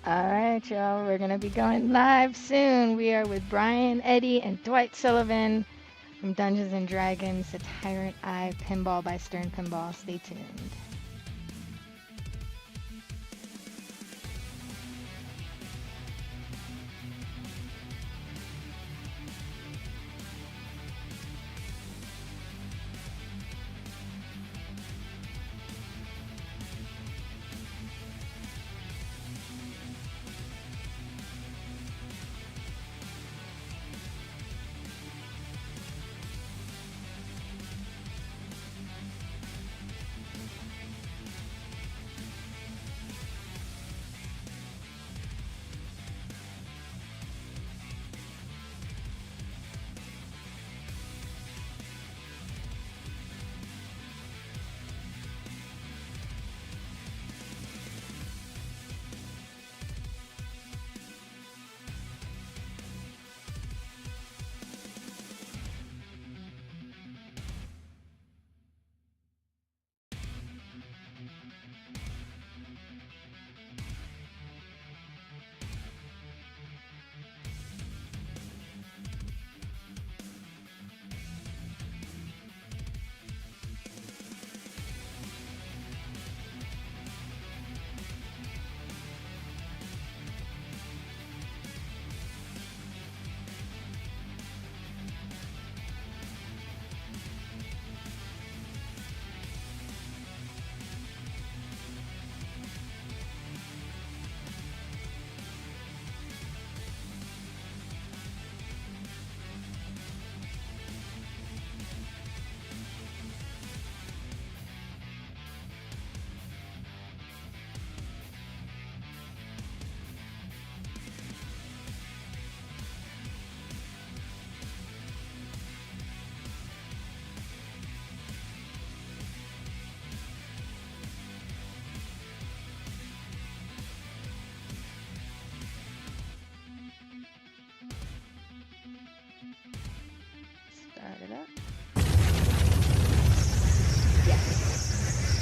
All right, y'all. We're going to be going live soon. We are with Brian Eddy and Dwight Sullivan from Dungeons and Dragons, The Tyrant Eye Pinball by Stern Pinball. Stay tuned. Start it up. Yes.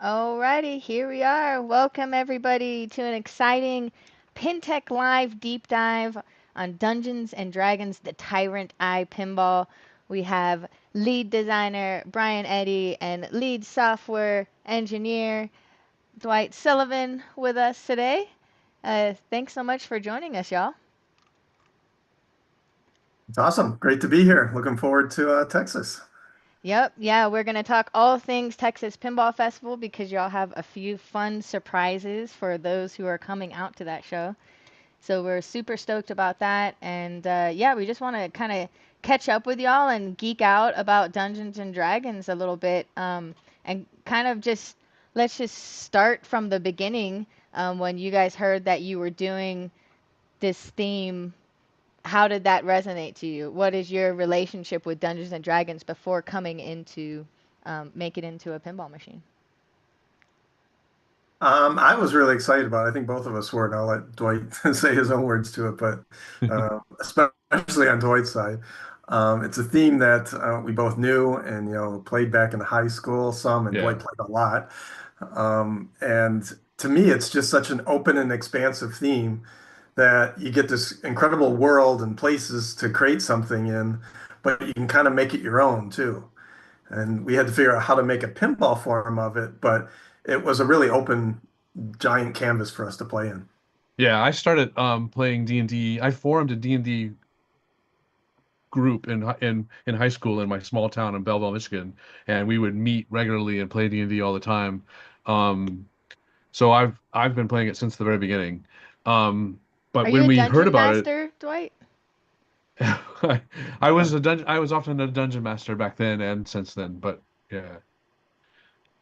Alrighty, here we are. Welcome everybody to an exciting PinTech Live deep dive on Dungeons and Dragons: The Tyrant Eye Pinball. We have lead designer Brian Eddy and lead software engineer Dwight Sullivan with us today. Thanks so much for joining us, y'all. It's awesome. Great to be here. Looking forward to Texas. Yep, yeah, we're going to talk all things Texas Pinball Festival because y'all have a few fun surprises for those who are coming out to that show. So we're super stoked about that. And yeah, we just want to kind of catch up with y'all and geek out about Dungeons and Dragons a little bit. And kind of just let's just start from the beginning when you guys heard that you were doing this theme. How did that resonate to you? What is your relationship with Dungeons and Dragons before coming into make it into a pinball machine? I was really excited about it. I think both of us were, and I'll let Dwight say his own words to it, but especially on Dwight's side. It's a theme that we both knew and played back in high school some, and Yeah. Dwight played a lot. And to me, it's just such an open and expansive theme that you get this incredible world and places to create something in, but you can kind of make it your own too. And we had to figure out how to make a pinball form of it, but it was a really open, giant canvas for us to play in. Yeah, I started playing D&D. I formed a D&D group in high school in my small town in Belleville, Michigan, and we would meet regularly and play D&D all the time. Um, so I've been playing it since the very beginning. But Are you when a we heard dungeon about it, master, Dwight? I was often a dungeon master back then and since then, but yeah.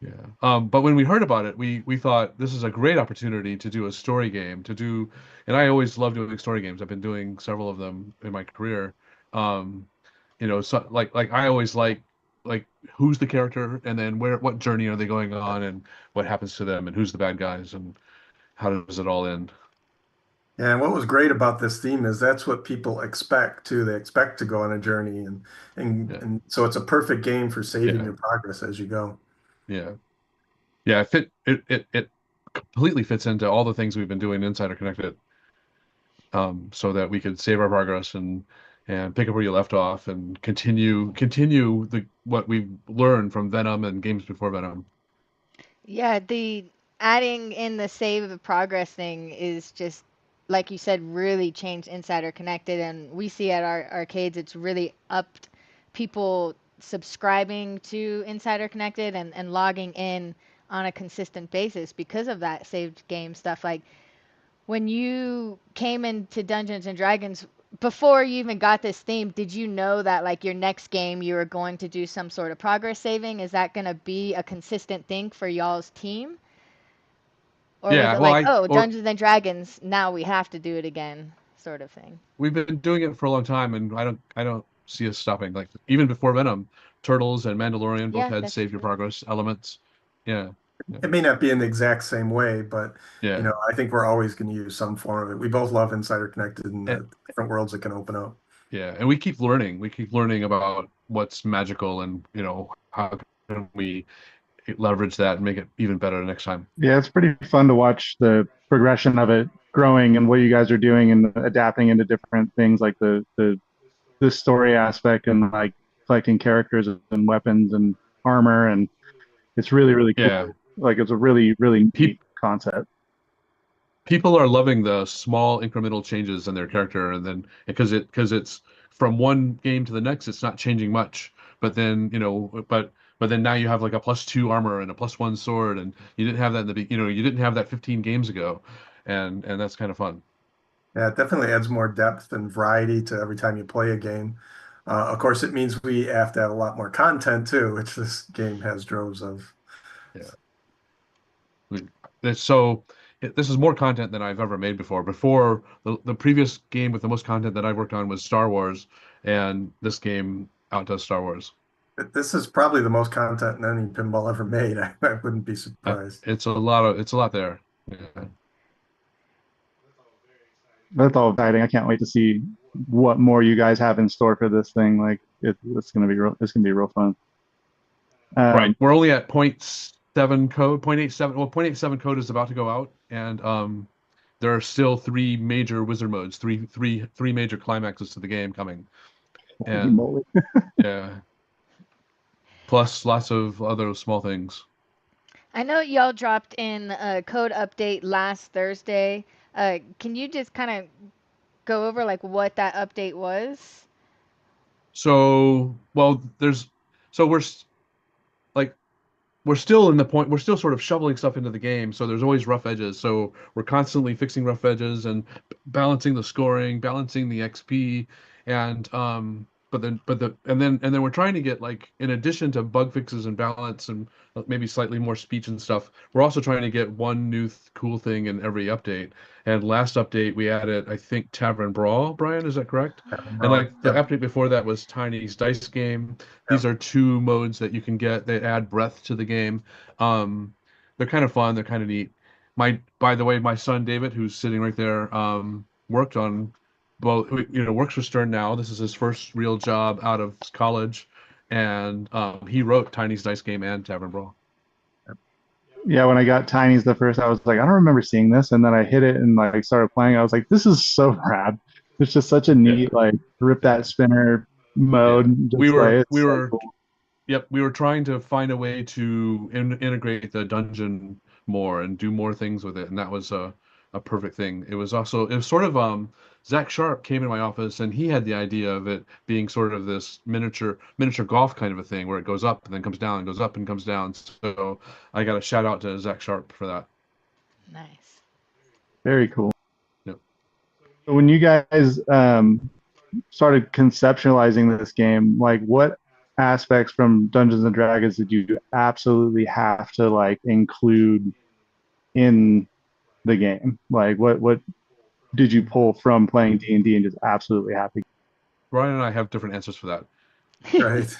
Yeah. But when we heard about it, we thought this is a great opportunity to do a story game, and I always love doing story games. I've been doing several of them in my career. Um, so like I always like who's the character and then what journey are they going on and what happens to them and who's the bad guys and how does it all end? Yeah, and what was great about this theme is that's what people expect too. They expect to go on a journey, and Yeah, and so it's a perfect game for saving yeah, your progress as you go. yeah, yeah. It completely fits into all the things we've been doing Insider Connected, so that we could save our progress and pick up where you left off and continue the what we've learned from Venom and games before Venom. Yeah, the adding in the save of progress thing is just like you said, really changed Insider Connected, and we see at our arcades it's really upped people subscribing to Insider Connected and logging in on a consistent basis because of that saved game stuff. Like when you came into Dungeons and Dragons, before you even got this theme, did you know that like your next game you were going to do some sort of progress saving? Is that going to be a consistent thing for y'all's team? Or was Yeah, it well, like, I oh, or Dungeons and Dragons, now we have to do it again, sort of thing? we've been doing it for a long time, and I don't see us stopping. Like even before Venom, Turtles and Mandalorian both Yeah, had that's save your true. progress elements. Yeah, yeah, It may not be in the exact same way, but yeah. I think we're always going to use some form of it. We both love Insider Connected and And, the different worlds it can open up. yeah, and we keep learning. We keep learning about what's magical, and how can we leverage that and make it even better next time. Yeah, it's pretty fun to watch the progression of it growing and what you guys are doing and adapting into different things like the story aspect and like collecting characters and weapons and armor, and it's really really Yeah, cool. Like it's a really really Pe neat concept. people are loving the small incremental changes in their character, and then because it's from one game to the next, it's not changing much. But then but then now you have like a +2 armor and a +1 sword, and you didn't have that in you didn't have that 15 games ago, and that's kind of fun. Yeah, it definitely adds more depth and variety to every time you play a game. Of course, it means we have to have a lot more content too, which this game has droves of. Yeah. We- So this is more content than I've ever made before. Before the previous game with the most content that I worked on was Star Wars, and this game outdoes Star Wars. This is probably the most content in any pinball ever made. I wouldn't be surprised. It's a lot there. Yeah. That's all exciting. I can't wait to see what more you guys have in store for this thing. Like it's gonna be real fun. Right. Um, We're only at point 7 code, point 0.87. Well, point 0.87 code is about to go out, and there are still three major wizard modes, three major climaxes to the game coming, holy and moly. yeah, plus lots of other small things. I know y'all dropped in a code update last Thursday. Can you just kind of go over like what that update was? So, well, so like we're still in the point we're still sort of shoveling stuff into the game, so there's always rough edges, so we're constantly fixing rough edges and balancing the scoring, balancing the XP, and and then we're trying to get, like, in addition to bug fixes and balance and maybe slightly more speech and stuff, we're also trying to get one new cool thing in every update. And last update we added, I think, Tavern Brawl. Brian, is that correct? And Well, like the yep, update before that was Tiny's Dice Game. These yep. are two modes that you can get that add breadth to the game. Um, they're kind of fun. They're kind of neat. By the way, my son David, who's sitting right there, worked on, well, works for Stern now. This is his first real job out of college, and he wrote Tiny's Dice Game and Tavern Brawl. Yeah, when I got Tiny's the first, I was like, I don't remember seeing this, and then I hit it and like started playing. I was like, this is so rad. It's just such a Yeah, neat like rip that yeah, spinner yeah. mode. We Just like were it's we so were cool. Yep, we were trying to find a way to integrate the dungeon more and do more things with it, and that was a perfect thing. It was sort of Zach Sharp came in my office, and he had the idea of it being sort of this miniature golf kind of a thing where it goes up and then comes down, goes up and comes down. So I got a shout out to Zach Sharp for that. Nice. Very cool. Yep. So when you guys started conceptualizing this game, like what aspects from Dungeons and Dragons did you absolutely have to like include in the game? Like what did you pull from playing D&D and just absolutely have to? Brian and I have different answers for that. Right.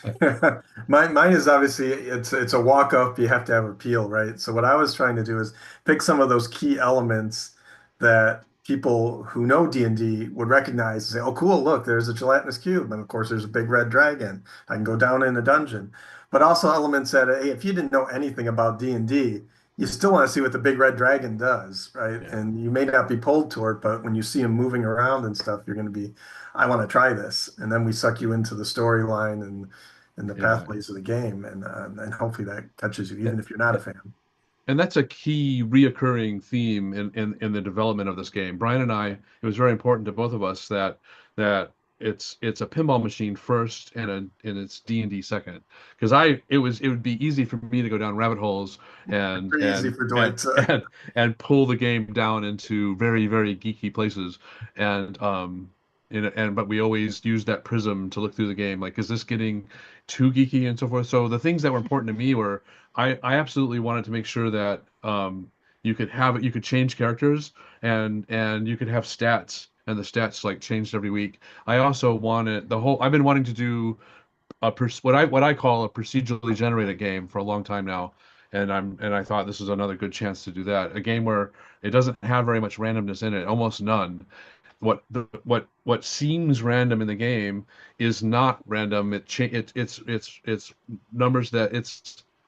Mine is obviously it's a walk up. You have to have appeal, right? So what I was trying to do is pick some of those key elements that people who know D&D would recognize and say, oh, cool, look, there's a gelatinous cube. And of course, there's a big red dragon. I can go down in a dungeon. But also elements that, hey, if you didn't know anything about D&D, you still want to see what the big red dragon does, right? Yeah. And you may not be pulled toward, but when you see him moving around and stuff, you're going to be, I want to try this. And then we suck you into the storyline and the pathways of the game. And hopefully that catches you, even if you're not a fan. And that's a key reoccurring theme in the development of this game. Brian and I, it was very important to both of us that it's a pinball machine first and it's D&D second. Because it would be easy for me to go down rabbit holes and Pretty easy for Dwight to... and pull the game down into very, very geeky places. But we always use that prism to look through the game. Like, is this getting too geeky and so forth? So the things that were important to me were I absolutely wanted to make sure that you could change characters and you could have stats, and the stats like changed every week. I also wanted I've been wanting to do what I call a procedurally generated game for a long time now, and I thought this was another good chance to do that. A game where it doesn't have very much randomness in it, almost none. What seems random in the game is not random. It's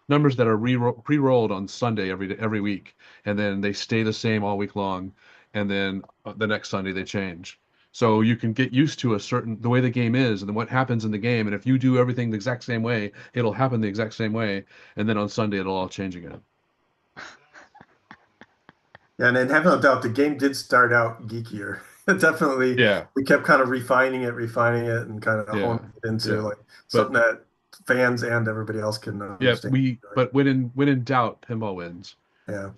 numbers that are pre-rolled on Sunday every week, and then they stay the same all week long, and then the next Sunday they change. So you can get used to the way the game is and then what happens in the game, and if you do everything the exact same way, it'll happen the exact same way, and then on Sunday it'll all change again. Yeah, and have no doubt the game did start out geekier. Definitely, Yeah. We kept kind of refining it, and kind of honing it into like something that fans and everybody else can understand. Yeah, but when in doubt, pinball wins. Yeah.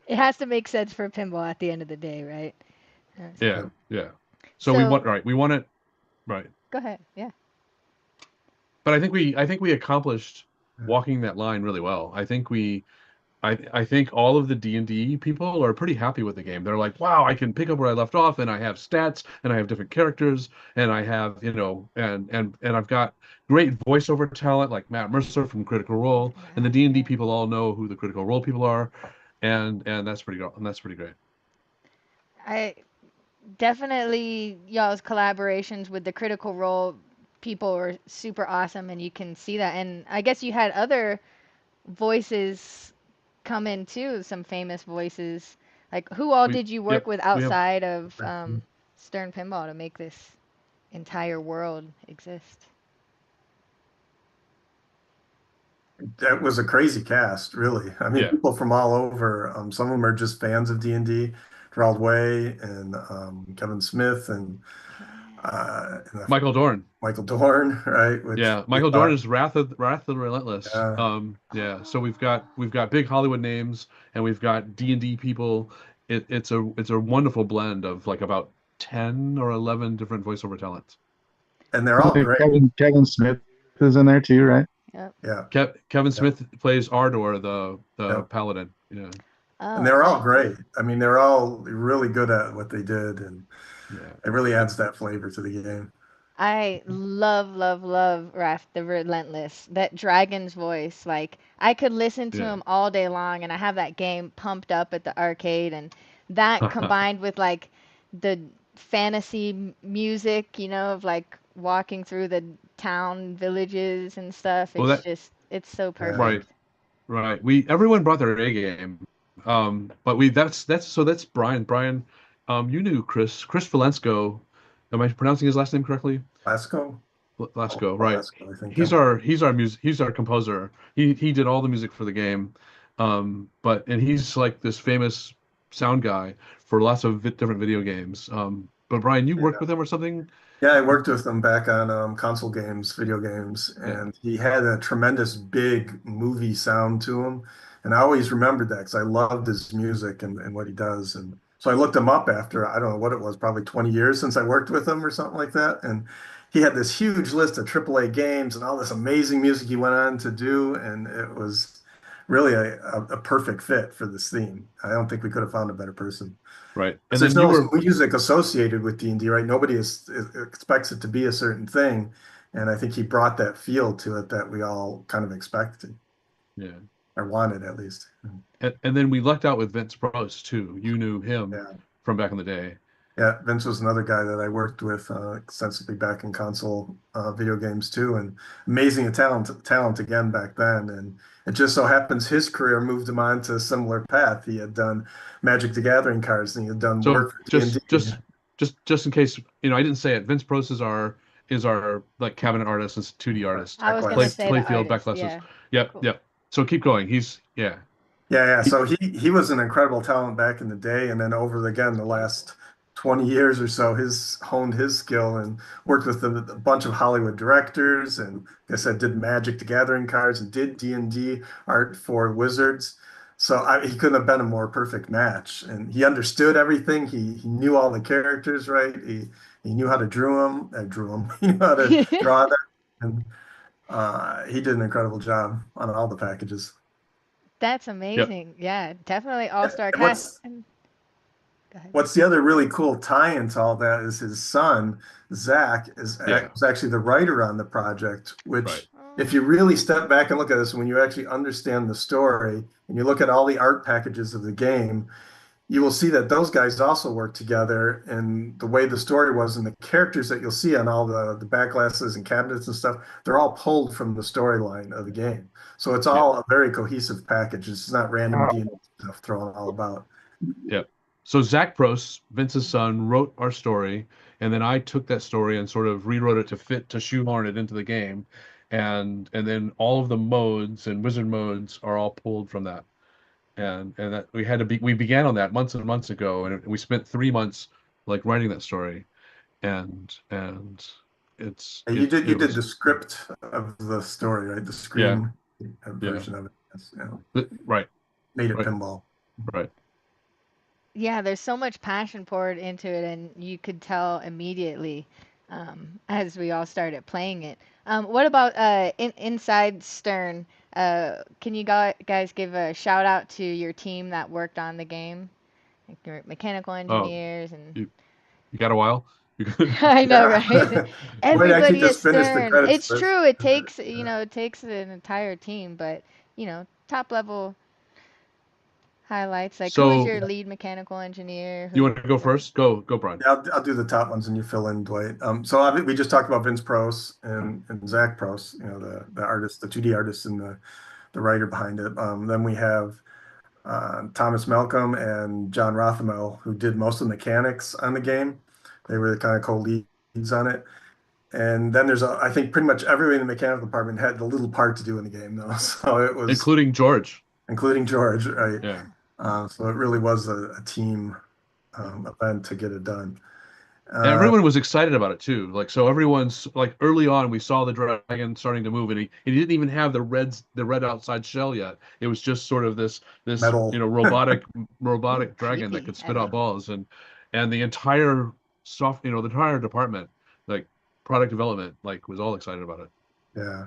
It has to make sense for pinball at the end of the day, right? Yeah. So we want it right. Go ahead. Yeah. But I think we accomplished walking that line really well. I think all of the D&D people are pretty happy with the game. They're like, wow, I can pick up where I left off, and I have stats, and I have different characters, and I have, and I've got great voiceover talent like Matt Mercer from Critical Role, and the D&D people all know who the Critical Role people are, and that's pretty great. I definitely, y'all's collaborations with the Critical Role people were super awesome, and you can see that. And I guess you had other voices come in too, some famous voices. Like, who all did you work with outside of Stern Pinball to make this entire world exist? That was a crazy cast, really. I mean, people from all over. Some of them are just fans of D&D. Gerald Way and Kevin Smith and Michael Dorn. Michael Dorn, right? Michael Dorn is Wrath of the Relentless. So we've got big Hollywood names, and we've got D&D people. It's a wonderful blend of like about 10 or 11 different voiceover talents. And they're all great. Kevin Smith is in there too, right? Yeah. Kevin Smith plays Ardor, the paladin. Yeah. And they're all great. I mean, they're all really good at what they did, and it really adds that flavor to the game. I love Wrath the Relentless. That dragon's voice, like, I could listen to him all day long, and I have that game pumped up at the arcade, and that combined with like the fantasy music, of like walking through the town villages and stuff. It's so perfect. Right. Everyone brought their A game. But that's Brian. Brian, you knew Chris Valensko. Am I pronouncing his last name correctly? Lasco, right. Lasco, I think He's our composer. He did all the music for the game. And he's like this famous sound guy for lots of different video games. But Brian, you worked with him or something? Yeah, I worked with him back on console games, video games, and he had a tremendous big movie sound to him. And I always remembered that because I loved his music and what he does. And so I looked him up after, I don't know what it was, probably 20 years since I worked with him or something like that. And he had this huge list of AAA games and all this amazing music he went on to do. And it was really a perfect fit for this theme. I don't think we could have found a better person. Right. And there's no music associated with D&D, right? Nobody expects it to be a certain thing. And I think he brought that feel to it that we all kind of expected. Yeah. or wanted at least. And then we lucked out with Vince Pross too. You knew him Yeah. from back in the day. Yeah, Vince was another guy that I worked with extensively back in console video games too, and amazing talent again back then. And it just so happens his career moved him on to a similar path. He had done Magic the Gathering cards, and he had done So work for D&D. just in case, you know, I didn't say it. Vince Pross is our like cabinet artist and 2D artist. I was Backlight. gonna say the Playfield artist. backlasses. Yeah. Yep, Cool. yep. So keep going. Yeah. So he was an incredible talent back in the day, and then over again the last 20 years or so, his honed his skill and worked with a bunch of Hollywood directors, and like I said, did Magic the Gathering cards and did D&D art for Wizards. So he couldn't have been a more perfect match, and he understood everything. He knew all the characters, right? He knew how to drew them. He knew how to draw them, and he did an incredible job on all the packages. That's Yep. amazing. Yeah, definitely all-star And cast. Go ahead. what's the other really cool tie into all that is his son, Zach, was actually the writer on the project, which Right. if you really step back and look at this, when you actually understand the story and you look at all the art packages of the game, you will see that those guys also work together, and the way the story was and the characters that you'll see on all the backglasses and cabinets and stuff, they're all pulled from the storyline of the game. So it's all a very cohesive package. It's not random D&D stuff thrown all about. Yep. So Zach Pross, Vince's son, wrote our story, and then I took that story and sort of rewrote it to shoehorn it into the game, and then all of the modes and wizard modes are all pulled from that, and that we began on that months and months ago, and we spent 3 months like writing that story, and it's And you did was the script of the story, right? The screen version of it. Yes, right made it pinball. right. Yeah, there's so much passion poured into it, and you could tell immediately as we all started playing it. What about inside Stern? Can you guys give a shout out to your team that worked on the game, like your mechanical engineers and You got a while? I know, right? Wait, I Everybody just at finished the Stern. credits It's list. true. It takes it takes an entire team, but top level highlights. Like, who was So your lead mechanical engineer? you want to go first? Go, Brian. Yeah, I'll do the top ones and you fill in, Dwight. So we just talked about Vince Pross and Zach Pross, the artist, the 2D artist and the writer behind it. Then we have Thomas Malcolm and John Rothamel, who did most of the mechanics on the game. They were the kind of co-leads on it. And then I think pretty much everybody in the mechanical department had a little part to do in the game, though. So it was including George, right? Yeah. So it really was a team event to get it done. Everyone was excited about it too. Like, so everyone's like, early on, we saw the dragon starting to move, and he didn't even have the red outside shell yet. It was just sort of this Metal. robotic dragon that Creepy, could spit I out balls, and the entire the entire department, like product development, like was all excited about it. Yeah.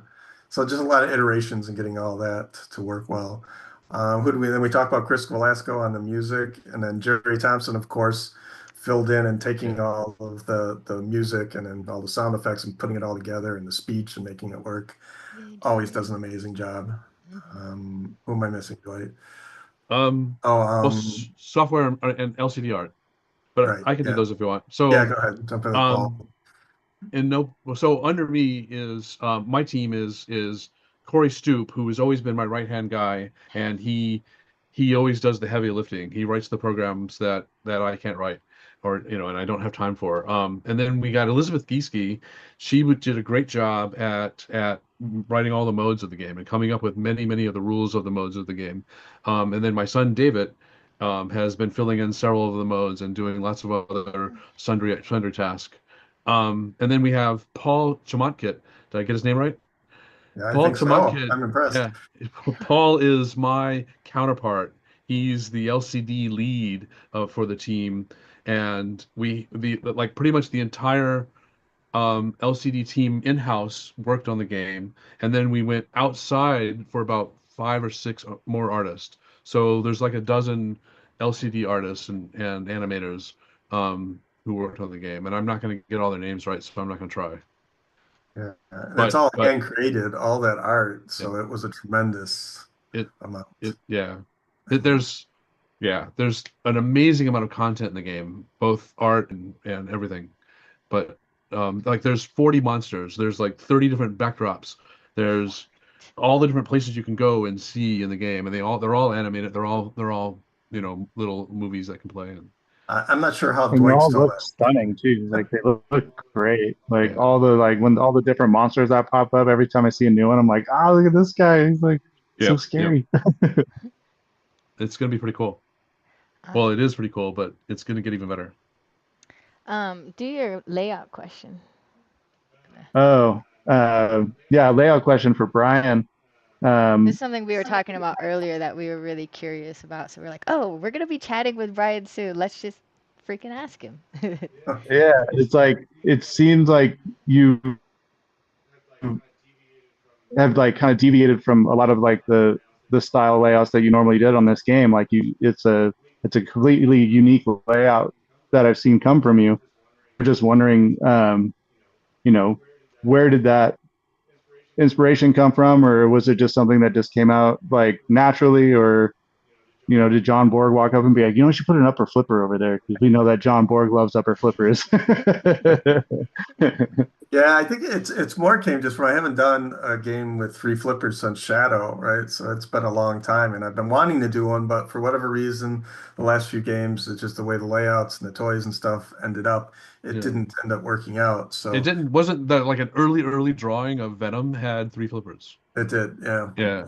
So just a lot of iterations and getting all that to work well. Then we talked about Chris Velasco on the music, and then Jerry Thompson, of course, filled in and taking all of the music and then all the sound effects and putting it all together and the speech and making it work. Always does an amazing job. Who am I missing, Dwight? Software and LCD art, but right, I can do those if you want. So yeah, go ahead. Jump in, Paul. So under me is my team is Corey Stoop, who has always been my right-hand guy, and he always does the heavy lifting. He writes the programs that I can't write, or and I don't have time for. And then we got Elizabeth Gieske. She did a great job at writing all the modes of the game and coming up with many of the rules of the modes of the game. And then my son David has been filling in several of the modes and doing lots of other sundry tasks. And then we have Paul Chamatkit. Did I get his name right? Yeah, Paul I think Chamatkit. so. I'm impressed. Yeah, Paul is my counterpart. He's the LCD lead for the team, and like pretty much the entire LCD team in-house worked on the game, and then we went outside for about 5 or 6 more artists. So there's like a dozen LCD artists and animators who worked on the game, and I'm not going to get all their names right, so I'm not going to try. Yeah, it's all hand created, all that art. So it was a tremendous it amount. there's there's an amazing amount of content in the game, both art and everything. But like there's 40 monsters, there's like 30 different backdrops, there's all the different places you can go and see in the game, and they're all animated, they're all little movies that can play. And I'm not sure how And they Dwight all still look stunning too. Like they look great. Like yeah, all the when all the different monsters that pop up every time I see a new one, I'm like, ah, look at this guy. He's like so yep, scary. it's gonna be pretty cool. Uh, Well, it is pretty cool, but it's gonna get even better. do your layout question. Oh, yeah. Layout question for Brian. This Um, is something we were talking about earlier that we were really curious about. So we're like, oh, we're gonna be chatting with Brian soon. Let's just freaking ask him. yeah, it's like it seems like you have like kind of deviated from a lot of like the style layouts that you normally did on this game. Like it's a completely unique layout that I've seen come from you. I'm just wondering, you know, where did that inspiration come from, or was it just something that just came out like naturally, or did John Borg walk up and be like, we should put an upper flipper over there because we know that John Borg loves upper flippers. Yeah, I think it's more came just from I haven't done a game with three flippers since Shadow, right? So it's been a long time, and I've been wanting to do one, but for whatever reason, the last few games, it's just the way the layouts and the toys and stuff ended up. It Yeah, didn't end up working out, it so wasn't that like an early drawing of Venom had three flippers. it did. Yeah. Yeah.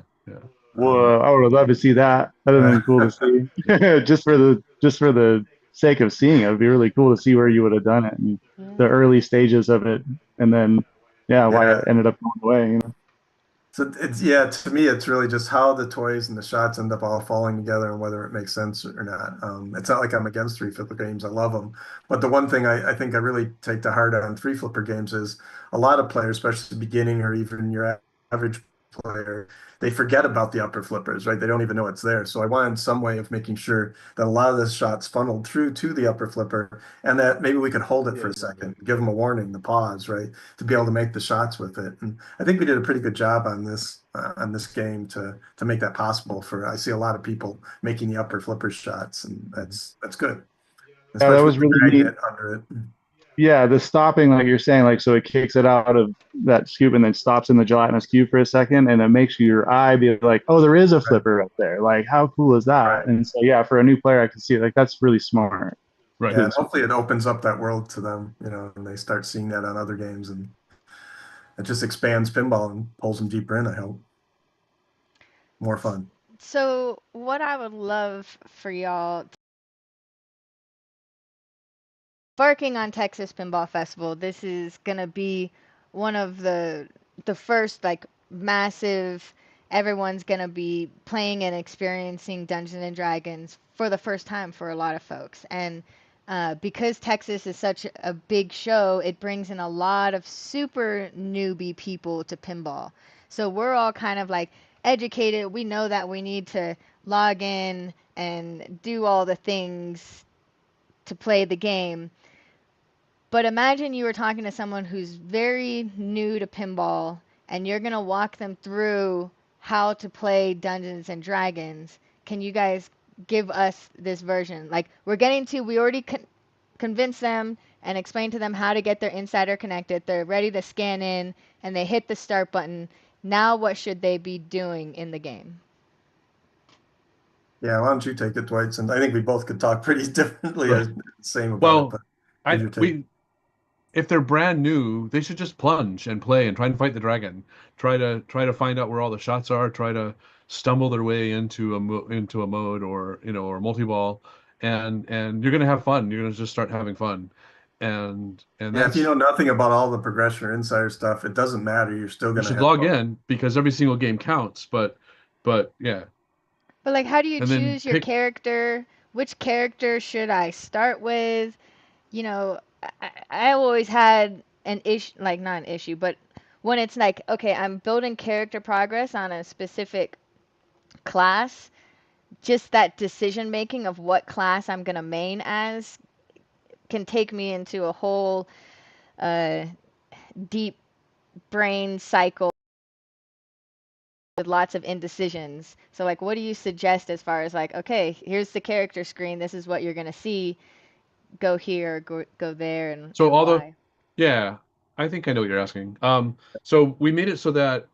Um, Well, I would have loved to see that. That'd have been cool to see. just for the sake of seeing it, it'd be really cool to see where you would have done it and the Yeah. early stages of it, and then yeah, why it yeah. ended up going away. So it's yeah, to me, it's really just how the toys and the shots end up all falling together and whether it makes sense or not. It's not like I'm against three flipper games. I love them. But the one thing I think I really take to heart on three flipper games is a lot of players, especially the beginning or even your average player, they forget about the upper flippers, right? They don't even know it's there. So I wanted some way of making sure that a lot of the shots funneled through to the upper flipper and that maybe we could hold it for a second, give them a warning, the pause, right? To be able to make the shots with it. And I think we did a pretty good job on this game to make that possible for I see a lot of people making the upper flipper shots and that's good. Yeah, that Especially was with really the neat. magnet under it. Yeah, the stopping, like you're saying, like so it kicks it out of that scoop and then stops in the gelatinous cube for a second, and it makes your eye be like, oh, there is a Right, flipper right there. Like, how cool is that? right. And so, yeah, for a new player, I can see it. Like, that's really smart. Right. Yeah, Really and smart. hopefully it opens up that world to them, and they start seeing that on other games and it just expands pinball and pulls them deeper in, I hope. More fun. So what I would love for y'all, embarking on Texas Pinball Festival, this is gonna be one of the first like massive. Everyone's gonna be playing and experiencing Dungeons and Dragons for the first time for a lot of folks, and because Texas is such a big show, it brings in a lot of super newbie people to pinball. So we're all kind of like educated. We know that we need to log in and do all the things to play the game. But imagine you were talking to someone who's very new to pinball and you're going to walk them through how to play Dungeons and Dragons. Can you guys give us this version? Like we already convinced them and explained to them how to get their insider connected. They're ready to scan in and they hit the start button. Now what should they be doing in the game? Yeah, why don't you take it, Dwight? Since I think we both could talk pretty differently, Right. same about it, Well, but give your take. if they're brand new, they should just plunge and play and try and fight the dragon. Try to find out where all the shots are. Try to stumble their way into into a mode or or multi-ball, and you're gonna have fun. You're gonna just start having fun, and Yeah, if you know that's nothing about all the progression or insider stuff, it doesn't matter. You're still you going to should have log fun. in because every single game counts. But yeah, But like how do you and then choose your pick. character? Which character should I start with? I always had an issue, like not an issue, but when it's like, okay, I'm building character progress on a specific class, just that decision making of what class I'm gonna main as can take me into a whole uh, deep brain cycle lots of indecisions. So like, what do you suggest as far as like, okay, here's the character screen. This is what you're gonna see. Go here, go there, and So why? yeah, I think I know what you're asking. So we made it so that,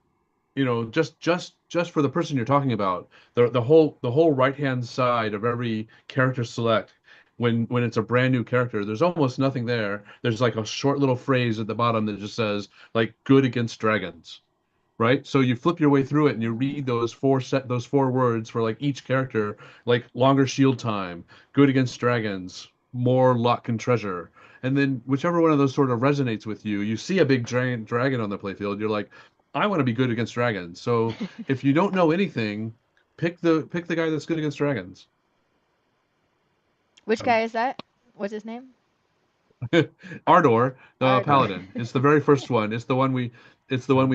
just for the person you're talking about, the whole right-hand side of every character select, when it's a brand new character, there's almost nothing there. There's like a short little phrase at the bottom that just says like "good against dragons," right? So you flip your way through it and you read those four words for like each character, like longer shield time, good against dragons, more luck and treasure. And then whichever one of those sort of resonates with you, you see a big giant dragon on the playfield, you're like, I want to be good against dragons. So if you don't know anything, pick the guy that's good against dragons. Which guy is that? What's his name? Ardor, the Ardor. paladin. It's the very first one. It's the one we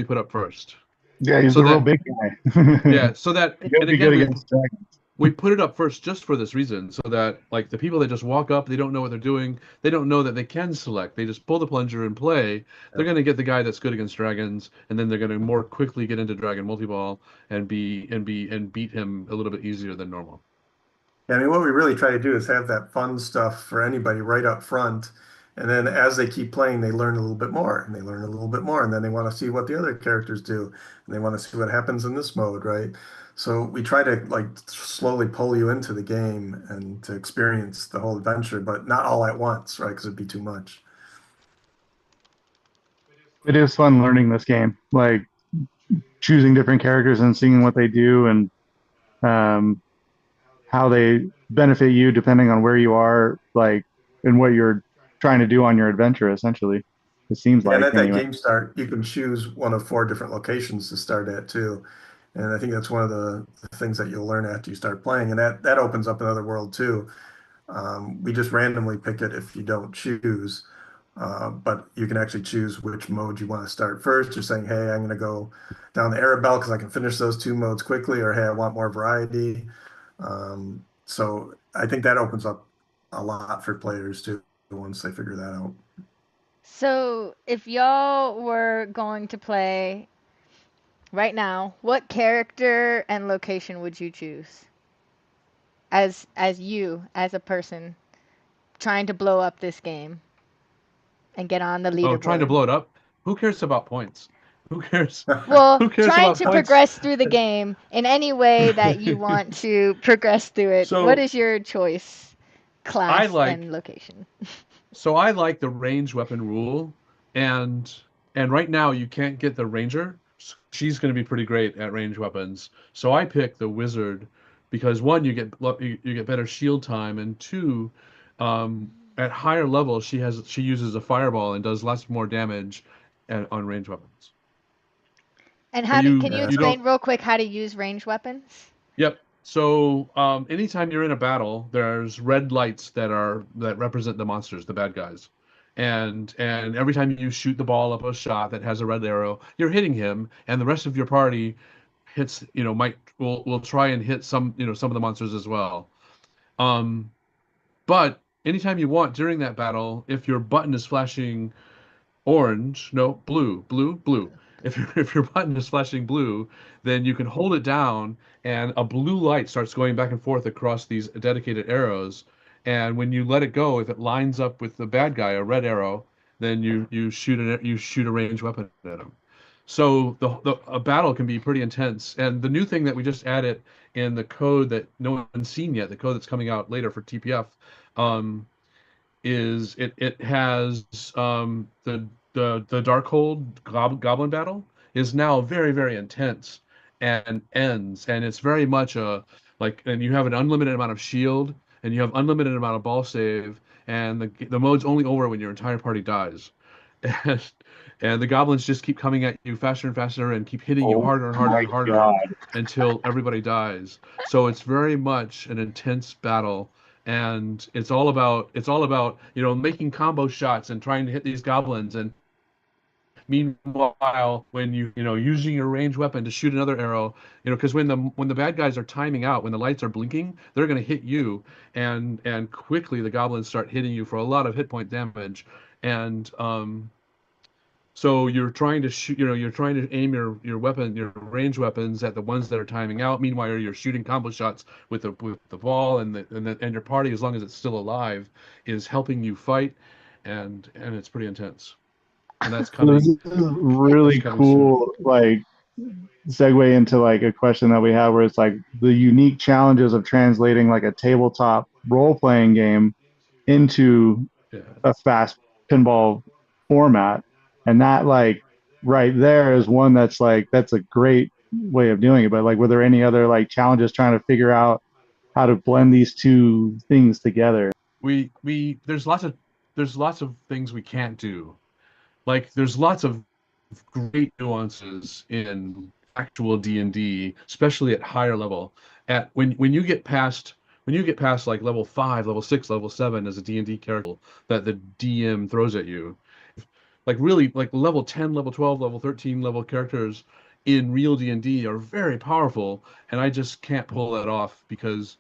put up first. Yeah, he's So the real that big guy. yeah, so that You gotta and be good again against dragons. we put it up first just for this reason, so that like the people that just walk up, they don't know what they're doing, they don't know that they can select, they just pull the plunger and play. They're going to get the guy that's good against dragons, and then they're going to more quickly get into dragon multi-ball and beat him a little bit easier than normal. I mean, what we really try to do is have that fun stuff for anybody right up front. And then as they keep playing, they learn a little bit more and they learn a little bit more. And then they want to see what the other characters do. And they want to see what happens in this mode, right? So we try to like slowly pull you into the game and to experience the whole adventure, but not all at once, right? Because it'd be too much. It is fun learning this game, like choosing different characters and seeing what they do and um, how they benefit you depending on where you are, like, and what you're trying to do on your adventure, essentially. It seems And like, at that anyway. game start, you can choose one of 4 different locations to start at too. And I think that's one of the things that you'll learn after you start playing. And that opens up another world too. We just randomly pick it if you don't choose, but you can actually choose which mode you want to start first. You're saying, hey, I'm going to go down the Arabelle because I can finish those 2 modes quickly, or hey, I want more variety. So I think that opens up a lot for players too once they figure that out. So if y'all were going to play right now, what character and location would you choose? As you, as a person trying to blow up this game and get on the Oh, trying to leaderboard. blow it up? Who cares about points? Who cares? Well, Who cares trying about to points? progress through the game in any way that you want to progress through it. So- What is your choice, class, like- and location? So I like the range weapon rule, and right now you can't get the ranger. She's going to be pretty great at range weapons. So I pick the wizard because one, you get better shield time, and two, at higher levels she uses a fireball and does more damage on range weapons. And But you- can you you explain don't- real quick how to use ranged weapons? Yep. So anytime you're in a battle, there's red lights that represent the monsters, the bad guys. And every time you shoot the ball up a shot that has a red arrow, you're hitting him, and the rest of your party hits, will try and hit some of the monsters as well. But anytime you want during that battle, if your button is flashing blue. If your button is flashing blue, then you can hold it down, and a blue light starts going back and forth across these dedicated arrows. And when you let it go, if it lines up with the bad guy, a red arrow, then you shoot a ranged weapon at him. So a battle can be pretty intense. And the new thing that we just added in the code that no one's seen yet, the code that's coming out later for TPF, is it has the Darkhold Goblin battle is now very, very intense and ends, and it's very much and you have an unlimited amount of shield and you have unlimited amount of ball save, and the mode's only over when your entire party dies. And the goblins just keep coming at you faster and faster and keep hitting you harder and harder and harder until everybody dies. So it's very much an intense battle, and it's all about making combo shots and trying to hit these goblins. And meanwhile, when using your ranged weapon to shoot another arrow, because when the bad guys are timing out, when the lights are blinking, they're going to hit you, and quickly the goblins start hitting you for a lot of hit point damage. And So you're trying to shoot, you're trying to aim your weapon, your range weapons at the ones that are timing out. Meanwhile, you're shooting combo shots with the ball, and your party, as long as it's still alive, is helping you fight, and it's pretty intense. And that's This coming. is That's really coming soon. cool, like segue into like a question that we have where it's like the unique challenges of translating like a tabletop role-playing game into Yeah. a fast pinball format. And that like right there is one that's like that's a great way of doing it. But like were there any other like challenges trying to figure out how to blend these two things together? We there's lots of things we can't do. Like there's lots of great nuances in actual D&D, especially at higher level. At when you get past like level 5, level 6, level 7 as a D&D character that the DM throws at you, like really like level 10, level 12, level 13 level characters in real D&D are very powerful, and I just can't pull that off because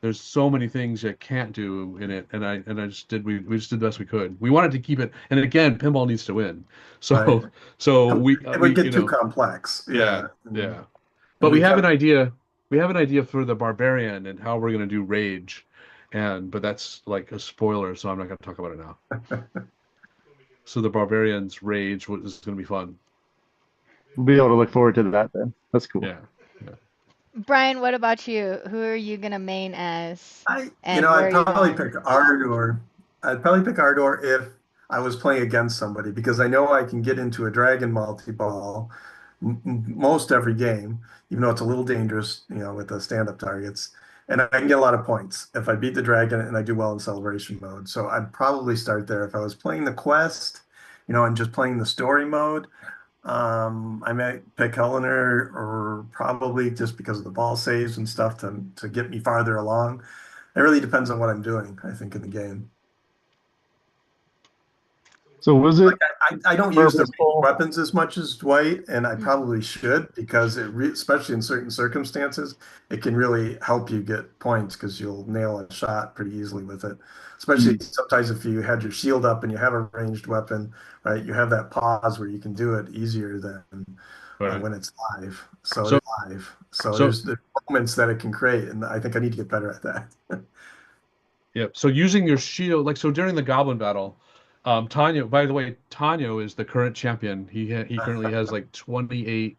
there's so many things you can't do in it, and I just did we just did the best we could. We wanted to keep it, and again, pinball needs to win. Right. So so It would we get too complex. yeah, Yeah. yeah. And But we we have kept an idea. We have an idea for the barbarian and how we're gonna do rage, but that's like a spoiler, so I'm not gonna talk about it now. So the barbarian's rage is gonna be fun. We'll be able to look forward to that then. That's cool. Yeah, yeah. Brian, what about you? Who are you gonna main as, and where I'd are you probably going? pick Ardor. I'd probably pick Ardor if I was playing against somebody because I know I can get into a dragon multi-ball most every game, even though it's a little dangerous, with the stand-up targets. And I can get a lot of points if I beat the dragon and I do well in celebration mode. So I'd probably start there. If I was playing the quest, and just playing the story mode, I might pick Helena or probably just because of the ball saves and stuff to get me farther along. It really depends on what I'm doing, I think, in the game. So was it Like I don't use the ranged purposeful? weapons as much as Dwight, and I Mm. probably should because especially in certain circumstances, it can really help you get points because you'll nail a shot pretty easily with it. Especially sometimes if you had your shield up and you have a ranged weapon, right? You have that pause where you can do it easier than Right. when it's live. So So so there's moments that it can create, and I think I need to get better at that. yeah. So using your shield, like so during the goblin battle, Tanyo, by the way, Tanyo is the current champion. He currently has like 28,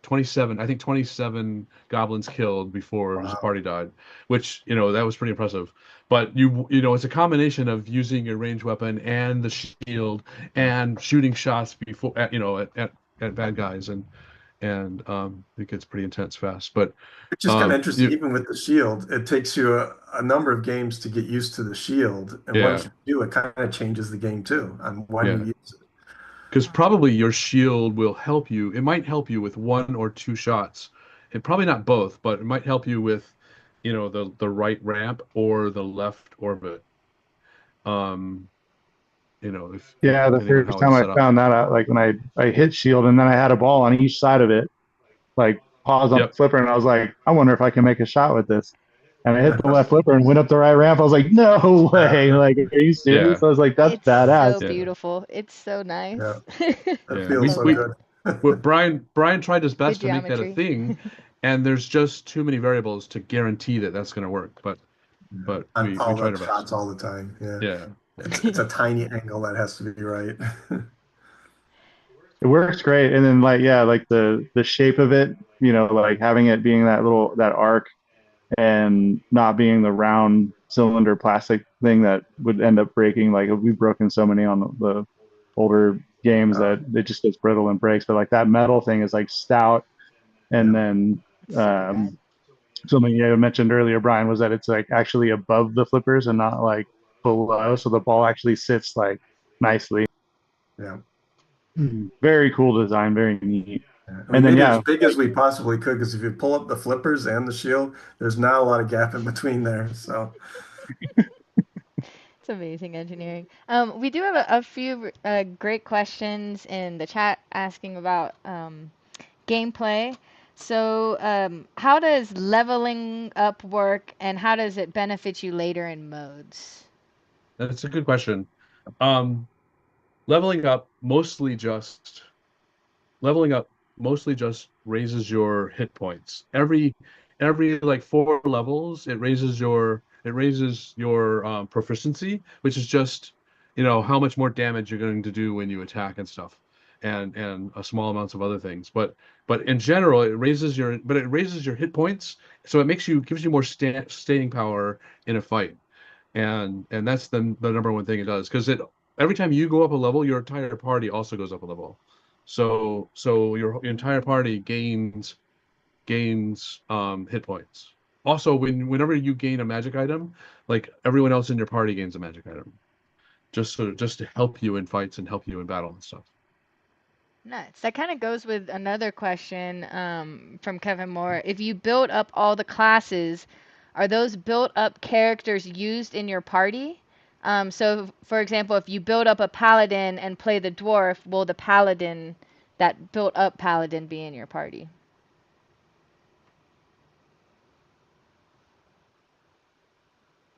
27, I think 27 goblins killed before his Wow. party died, which, that was pretty impressive. But it's a combination of using your ranged weapon and the shield and shooting shots before, at bad guys, and it gets pretty intense fast. But It's just kind of interesting, you, even with the shield, it takes you a number of games to get used to the shield. And once yeah, you do, it kind of changes the game too on when you yeah. use it. Because probably your shield will help you. It might help you with one or two shots, and probably not both, but it might help you with, the right ramp or the left orbit. Um, if Yeah, the depending on first how time it's I set up. found that out, like when I hit shield and then I had a ball on each side of it, like pause on the Yep. flipper, and I was like, I wonder if I can make a shot with this. And I hit the left flipper and went up the right ramp. I was like, no way! Yeah, Like, are you serious? Yeah. I was like, that's It's so badass. Yeah. beautiful. It's so yeah, nice. it Yeah. feels Love so We that. good. what Brian tried his The best to make that a geometry. thing, and there's just too many variables to guarantee that that's going to work. Yeah. But On we all tried the our best. shots all the time. Yeah, Yeah. Yeah. it's a tiny angle that has to be right. It works great. And then like yeah, like the shape of it, like having it being that arc and not being the round cylinder plastic thing that would end up breaking. Like we've broken so many on the older games Uh, that it just gets brittle and breaks. But like that metal thing is like stout. And yeah, then Super rad. something you mentioned earlier, Brian, was that it's like actually above the flippers and not like below. So the ball actually sits like nicely. yeah. Very cool design, very neat. Yeah. We And then made it as yeah, big as like we possibly could because if you pull up the flippers and the shield, there's not a lot of gap in between there. So It's amazing engineering. We do have a few great questions in the chat asking about gameplay. So, how does leveling up work, and how does it benefit you later in modes? That's a good question. Um, Leveling up mostly just leveling up mostly just raises your hit points. Every like 4 levels, it raises your proficiency, which is just how much more damage you're going to do when you attack and stuff, and a small amounts of other things. But in general, it raises your hit points, so gives you more staying power in a fight, and that's the number one thing it does, because it every time you go up a level, your entire party also goes up a level. So your entire party gains hit points. Also, whenever you gain a magic item, like everyone else in your party gains a magic item, just to help you in fights and help you in battle and stuff. Nuts. That kind of goes with another question from Kevin Moore. If you build up all the classes, are those built up characters used in your party? So, for example, if you build up a paladin and play the dwarf, will the paladin, that built up paladin, be in your party?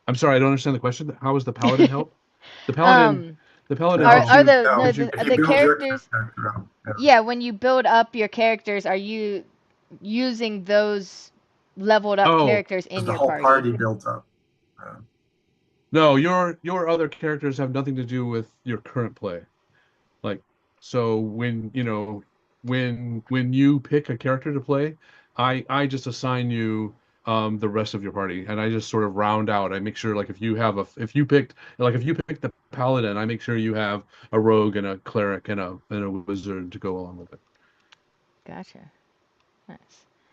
I'm sorry, I don't understand the question. How does the paladin help? The paladin, Um, the paladin are No, gives are you the no. gives you the If you the build your characters? character up, yeah. Yeah, when you build up your characters, are you using those leveled up oh characters in The your whole party? party built up. no, your other characters have nothing to do with your current play. Like, so when you pick a character to play, I just assign you the rest of your party, and I just sort of round out. I make sure, like, if you picked the paladin, I make sure you have a rogue and a cleric and a wizard to go along with it. Gotcha. Nice.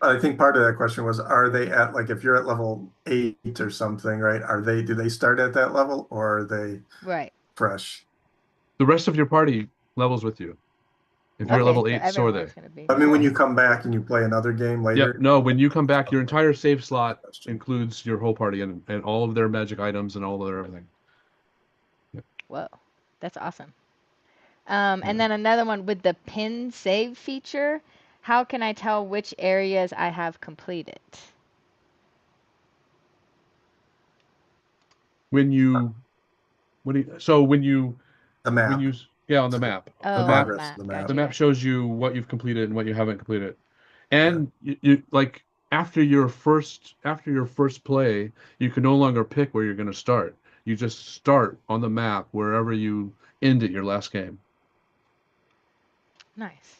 I think part of that question was, are they at, like, if you're at level 8 or something, right? Do they start at that level, or are they Right. fresh? The rest of your party levels with you. If you're at Okay, level so 8, so are they. everyone's gonna be I mean, when nice. you come back and you play another game Yep. later. No, when you come back, your entire save slot Question. includes your whole party and all of their magic items and all of their everything. Whoa, that's awesome. Yeah. And then another one with the pin save feature. How can I tell which areas I have completed? When you What do you, so The when map, you yeah, on the map. the Oh, on the progress of map. the map. The Gotcha, map gotcha. shows you what you've completed and what you haven't completed. Yeah. And you like after your first play, you can no longer pick where you're going to start. You just start on the map wherever you ended your last game. Nice.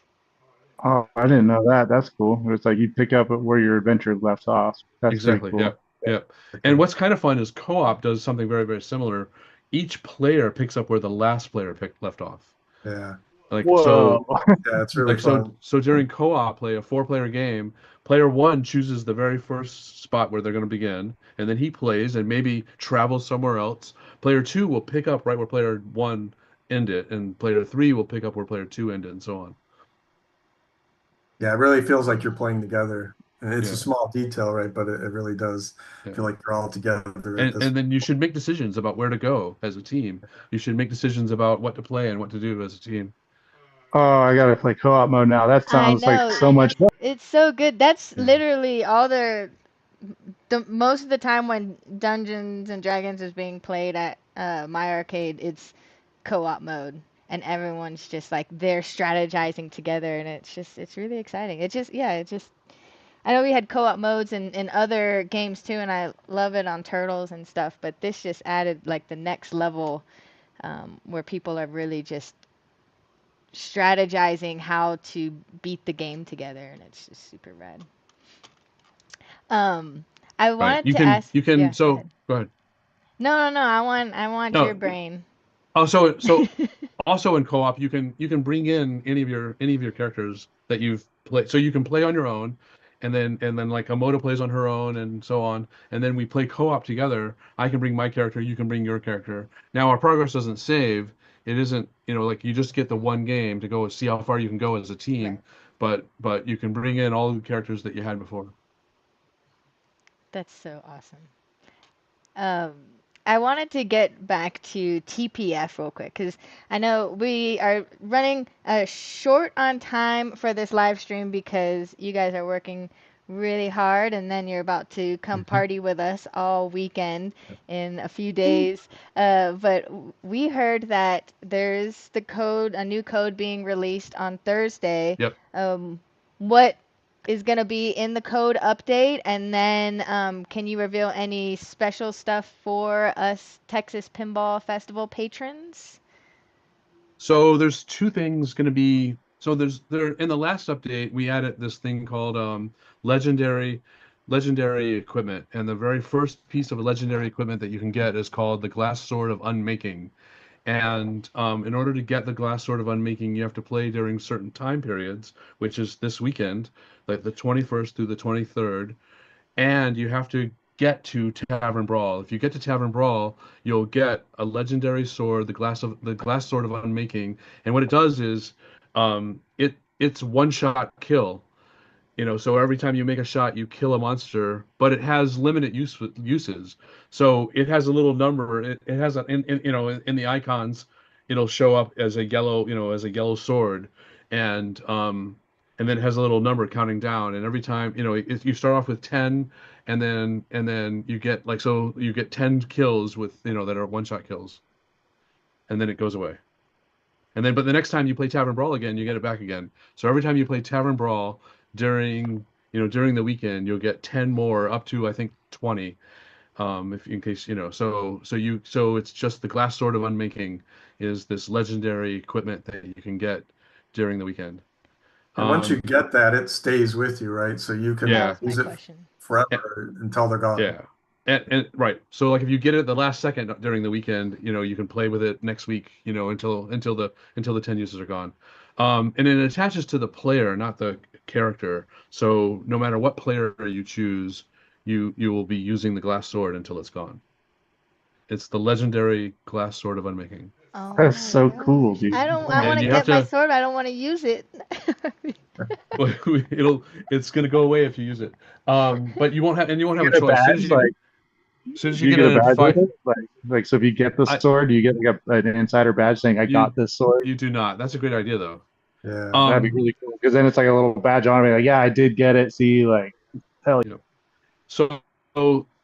Oh, I didn't know that. That's cool. It's like you pick up where your adventure left off. That's pretty Exactly. cool. Yep. Yep. And what's kind of fun is co-op does something very, very similar. Each player picks up where the last player left off. Yeah. Like Whoa. so Yeah, it's really Like so, fun. so during co-op play, a 4-player game, player 1 chooses the very first spot where they're going to begin, and then he plays and maybe travels somewhere else. Player 2 will pick up right where player 1 ended, and player 3 will pick up where player 2 ended, and so on. Yeah, it really feels like you're playing together. And it's a Yeah, small detail, right? But it really does yeah. feel like you're all together at And this. and then you should make decisions about where to go as a team. You should make decisions about what to play and what to do as a team. Oh, I gotta play co-op mode now. That I sounds like know. so much fun. It's so good. That's Yeah. literally all the most of the time when Dungeons and Dragons is being played at my arcade, it's co-op mode, and everyone's just like they're strategizing together, and it's really exciting. It just I know we had co-op modes in other games too, and I love it on Turtles and stuff, but this just added like the next level where people are really just strategizing how to beat the game together, and it's just super rad. I Right. wanted to ask. You can Yeah, go so ahead. go ahead. No. I want your No. brain. Oh, so also in co-op, you can bring in any of your characters that you've played, so you can play on your own, and then like Amoda plays on her own, and so on, and then we play co-op together. I can bring my character, you can bring your character. Now our progress doesn't save. It isn't, like you just get the one game to go see how far you can go as a Right. team, but you can bring in all the characters that you had before. That's so awesome. Um, I wanted to get back to TPF real quick because I know we are running short on time for this live stream because you guys are working really hard, and then you're about to come party with us all weekend in a few days. But we heard that there's a new code being released on Thursday. Yep. What is going to be in the code update? And then can you reveal any special stuff for us Texas Pinball Festival patrons? So there's two things going to be. So there in the last update we added this thing called legendary equipment, and the very first piece of legendary equipment that you can get is called the Glass Sword of Unmaking. And in order to get the Glass Sword of Unmaking, you have to play during certain time periods, which is this weekend, like the 21st through the 23rd, and you have to get to Tavern Brawl. If you get to Tavern Brawl, you'll get a legendary sword, the Glass Sword of Unmaking, and what it does is, it's one shot kill. So every time you make a shot, you kill a monster, but it has limited uses. So it has a little number. It has in the icons, it'll show up as a yellow, sword, and then it has a little number counting down. And every time, you start off with 10, and then you get you get 10 kills with that are one shot kills, and then it goes away. But the next time you play Tavern Brawl again, you get it back again. So every time you play Tavern Brawl during the weekend, you'll get 10 more, up to I think 20. If in case so it's just the Glass Sword of Unmaking is this legendary equipment that you can get during the weekend. And once you get that, it stays with you, right? So you can use it forever until they're gone. Yeah. And right. So like if you get it the last second during the weekend, you can play with it next week, until the 10 uses are gone. And it attaches to the player, not the character. So no matter what player you choose, you will be using the Glass Sword until it's gone. It's the legendary Glass Sword of Unmaking. Oh, that's so cool, dude. I want to get my sword, but I don't want to use it. It's gonna go away if you use it. But you won't have a choice. As soon as you you get a badge fight, with it? Like so if you get the sword, do you get like an insider badge saying I got this sword? You do not. That's a great idea though. Yeah. That'd be really cool because then it's like a little badge on me, like, yeah, I did get it. See, like, hell yeah. So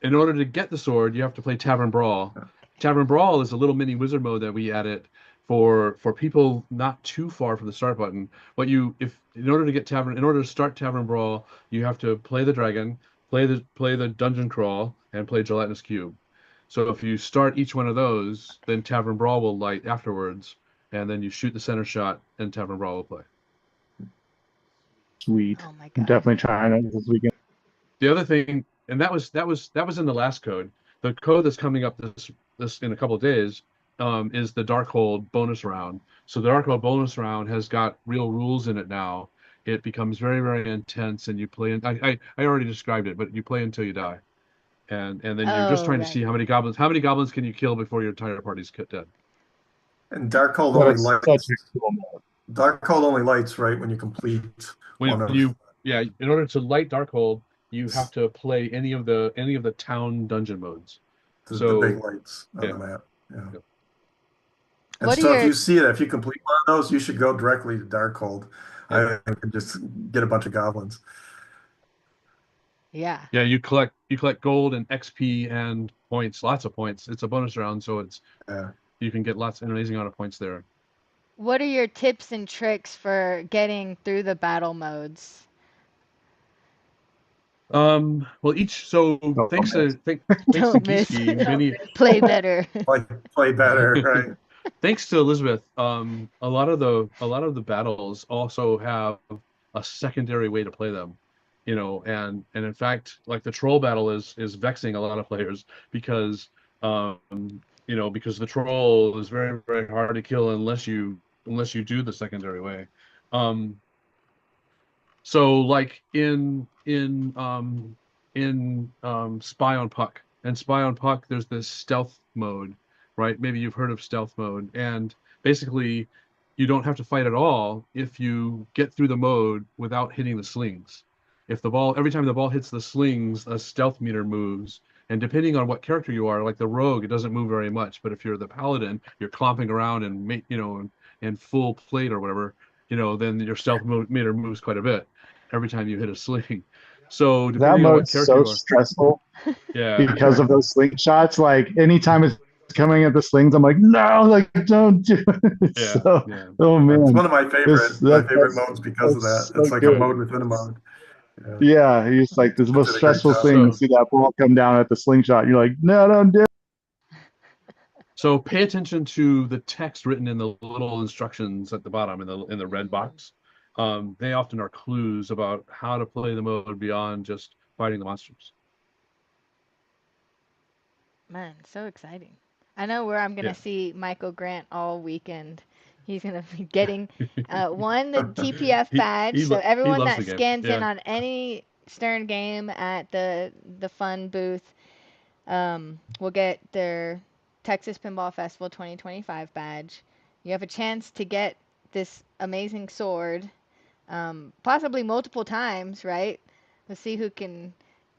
in order to get the sword, you have to play Tavern Brawl. Tavern Brawl is a little mini wizard mode that we added for people not too far from the start button. But in order to start Tavern Brawl, you have to play the dragon, play the dungeon crawl, and play Gelatinous Cube. So if you start each one of those, then Tavern Brawl will light afterwards, and then you shoot the center shot, and Tavern Brawl will play. Sweet. Oh my God. I'm definitely trying it this weekend. The other thing, and that was in the last code. The code that's coming up this in a couple of days is the Darkhold bonus round. So the Darkhold bonus round has got real rules in it now. It becomes very, very intense, and you play. I already described it, but you play until you die, and then you're just trying to see how many goblins can you kill before your entire party's dead. And Darkhold only lights right when you complete in order to light Darkhold, you have to play any of the town dungeon modes. The big lights on the map. Yeah. And What so if you see it, if you complete one of those, you should go directly to Darkhold. I could just get a bunch of goblins. Yeah. Yeah, you collect gold and XP and points, lots of points. It's a bonus round, so you can get an amazing amount of points there. What are your tips and tricks for getting through the battle modes? Well, thanks to Geeski, many play better. play better, right? Thanks to Elizabeth, a lot of the battles also have a secondary way to play them, and in fact, like the troll battle is vexing a lot of players because the troll is very, very hard to kill unless you do the secondary way. So like in Spy on Puck, there's this stealth mode, right? Maybe you've heard of stealth mode, and basically you don't have to fight at all if you get through the mode without hitting the slings. Every time the ball hits the slings, a stealth meter moves, and depending on what character you are, like the rogue, it doesn't move very much, but if you're the paladin, you're clomping around and in full plate or whatever, then your stealth meter moves quite a bit every time you hit a sling. So That depending on what mode's character so you are, stressful yeah, because of those slingshots. Like anytime it's coming at the slings, I'm like, no, like don't do it. It's yeah, so, yeah. oh It's man, one of my favorite that's modes because of that. so It's like a good. mode within a mode. Yeah, Yeah, it's like the it most did a great stressful job. thing to So see that ball come down at the slingshot. You're like, no, don't do it. so pay attention to the text written in the little instructions at the bottom in the red box. They often are clues about how to play the mode beyond just fighting the monsters. Man, so exciting. I know where I'm Yeah. gonna see Michael Grant all weekend. He's gonna be getting the TPF badge. So He everyone loves that the game. scans in Yeah. on any Stern game at the fun booth will get their Texas Pinball Festival 2025 badge. You have a chance to get this amazing sword, possibly multiple times, right? Let's see who can